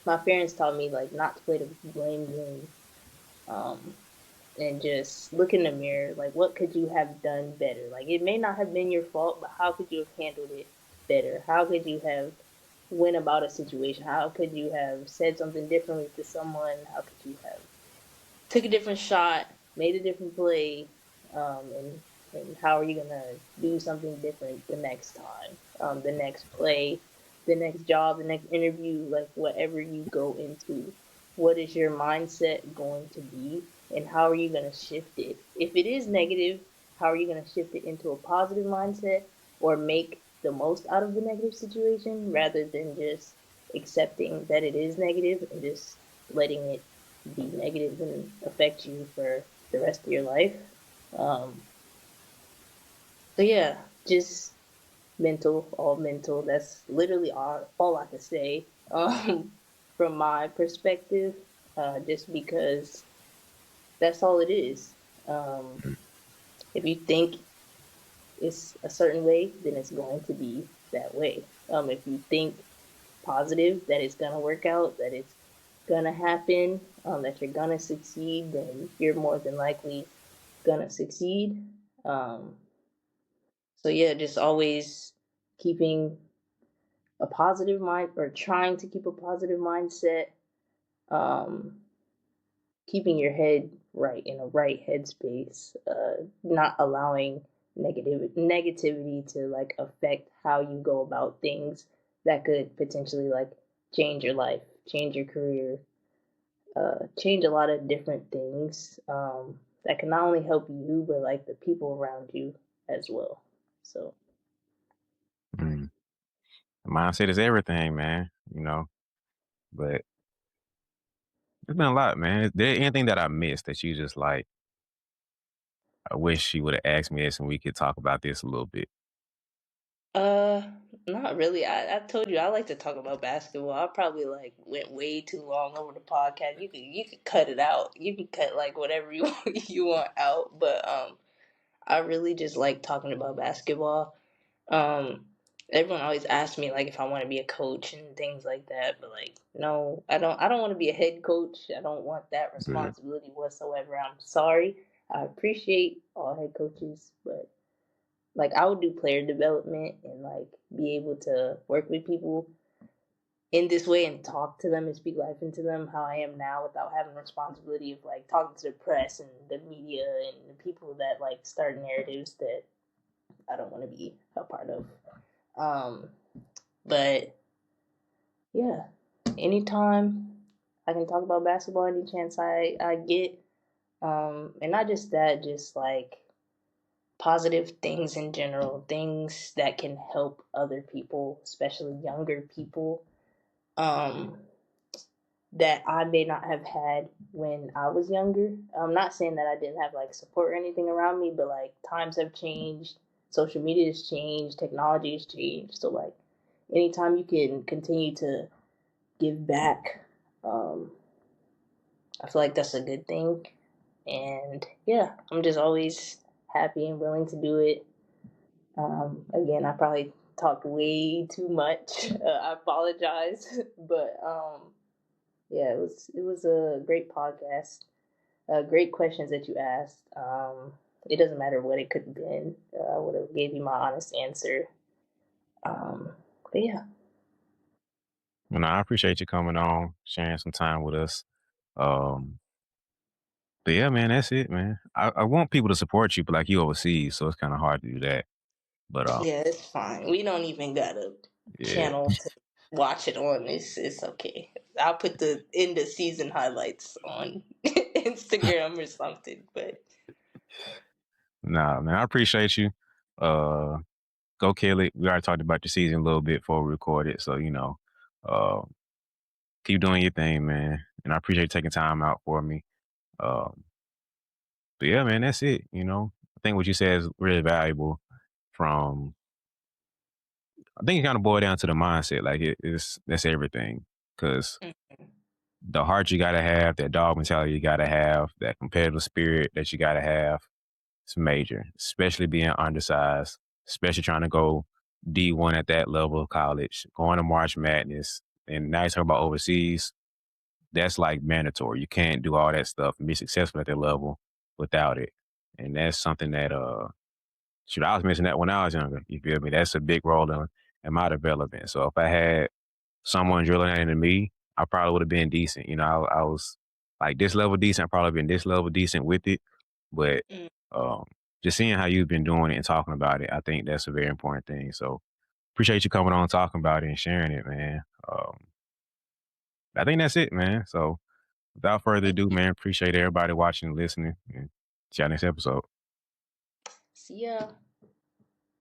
my parents taught me like not to play the blame game. Um, and just look in the mirror. Like, what could you have done better? Like, it may not have been your fault, but how could you have handled it better? How could you have? went about a situation? How could you have said something differently to someone? How could you have took a different shot, made a different play, and how are you gonna do something different the next time, the next play, the next job, the next interview, like whatever you go into, what is your mindset going to be, and how are you gonna shift it? If it is negative, how are you gonna shift it into a positive mindset, or make the most out of the negative situation rather than just accepting that it is negative and just letting it be negative and affect you for the rest of your life. Um, so yeah, just mental, all mental. That's literally all I can say from my perspective, just because that's all it is. Um, if you think it's a certain way, then it's going to be that way. If you think positive that it's gonna work out, that it's gonna happen, that you're gonna succeed, then you're more than likely gonna succeed. Um, so yeah, just always keeping a positive mind or trying to keep a positive mindset, um, keeping your head right in a right headspace, not allowing negativity to like affect how you go about things that could potentially like change your life, change your career, change a lot of different things that can not only help you but like the people around you as well. So Mm. Mindset is everything, man. You know, but it's been a lot, man. Is there anything that I missed that you just like? I wish she would have asked me this and we could talk about this a little bit. uh not really. I told you I like to talk about basketball. I probably like went way too long over the podcast. You could cut it out. You can cut like whatever you you want out. But I really just like talking about basketball. Um, Everyone always asks me like if I want to be a coach and things like that, but like no, I don't. I don't want to be a head coach. I don't want that Good. responsibility whatsoever. I'm sorry. I appreciate all head coaches, but like I would do player development and like be able to work with people in this way and talk to them and speak life into them how I am now without having the responsibility of like talking to the press and the media and the people that like start narratives that I don't want to be a part of. Um, but yeah, anytime I can talk about basketball, any chance I get, and not just that, just like positive things in general, things that can help other people, especially younger people, um, that I may not have had when I was younger. I'm not saying that I didn't have like support or anything around me, but like times have changed, social media has changed, technology has changed. So like anytime you can continue to give back, um, I feel like that's a good thing. And yeah, I'm just always happy and willing to do it. Again, I probably talked way too much. I apologize, but yeah, it was a great podcast. Great questions that you asked. It doesn't matter what it could have been. I would have gave you my honest answer. Um, but yeah, You know, I appreciate you coming on, sharing some time with us. Um, but yeah, man, that's it, man. I want people to support you, but like you overseas, so it's kind of hard to do that. But yeah, it's fine. We don't even got a yeah, channel to watch it on. It's okay. I'll put the end of season highlights on Instagram or something. But nah, man, I appreciate you. Uh, go kill it. We already talked about your season a little bit before we recorded, so you know, uh, keep doing your thing, man. And I appreciate you taking time out for me. Um, but yeah, man, that's it. You know, I think what you said is really valuable. From I think it kind of boiled down to the mindset. Like it's that's everything. Because mm, the heart you gotta have, that dog mentality you gotta have, that competitive spirit that you gotta have, it's major. Especially being undersized, especially trying to go D1 at that level of college, going to March Madness, and now you talk about overseas. That's like mandatory. You can't do all that stuff and be successful at that level without it. And that's something that shoot, I was missing that when I was younger. You feel me? That's a big role in my development. So if I had someone drilling that into me, I probably would have been decent. I was like this level decent. I probably been this level decent with it. But Mm. um, just seeing how you've been doing it and talking about it, I think that's a very important thing. So appreciate you coming on, talking about it, and sharing it, man. I think that's it, man. So without further Thank ado, you. man, appreciate everybody watching and listening. And see you next episode. See ya.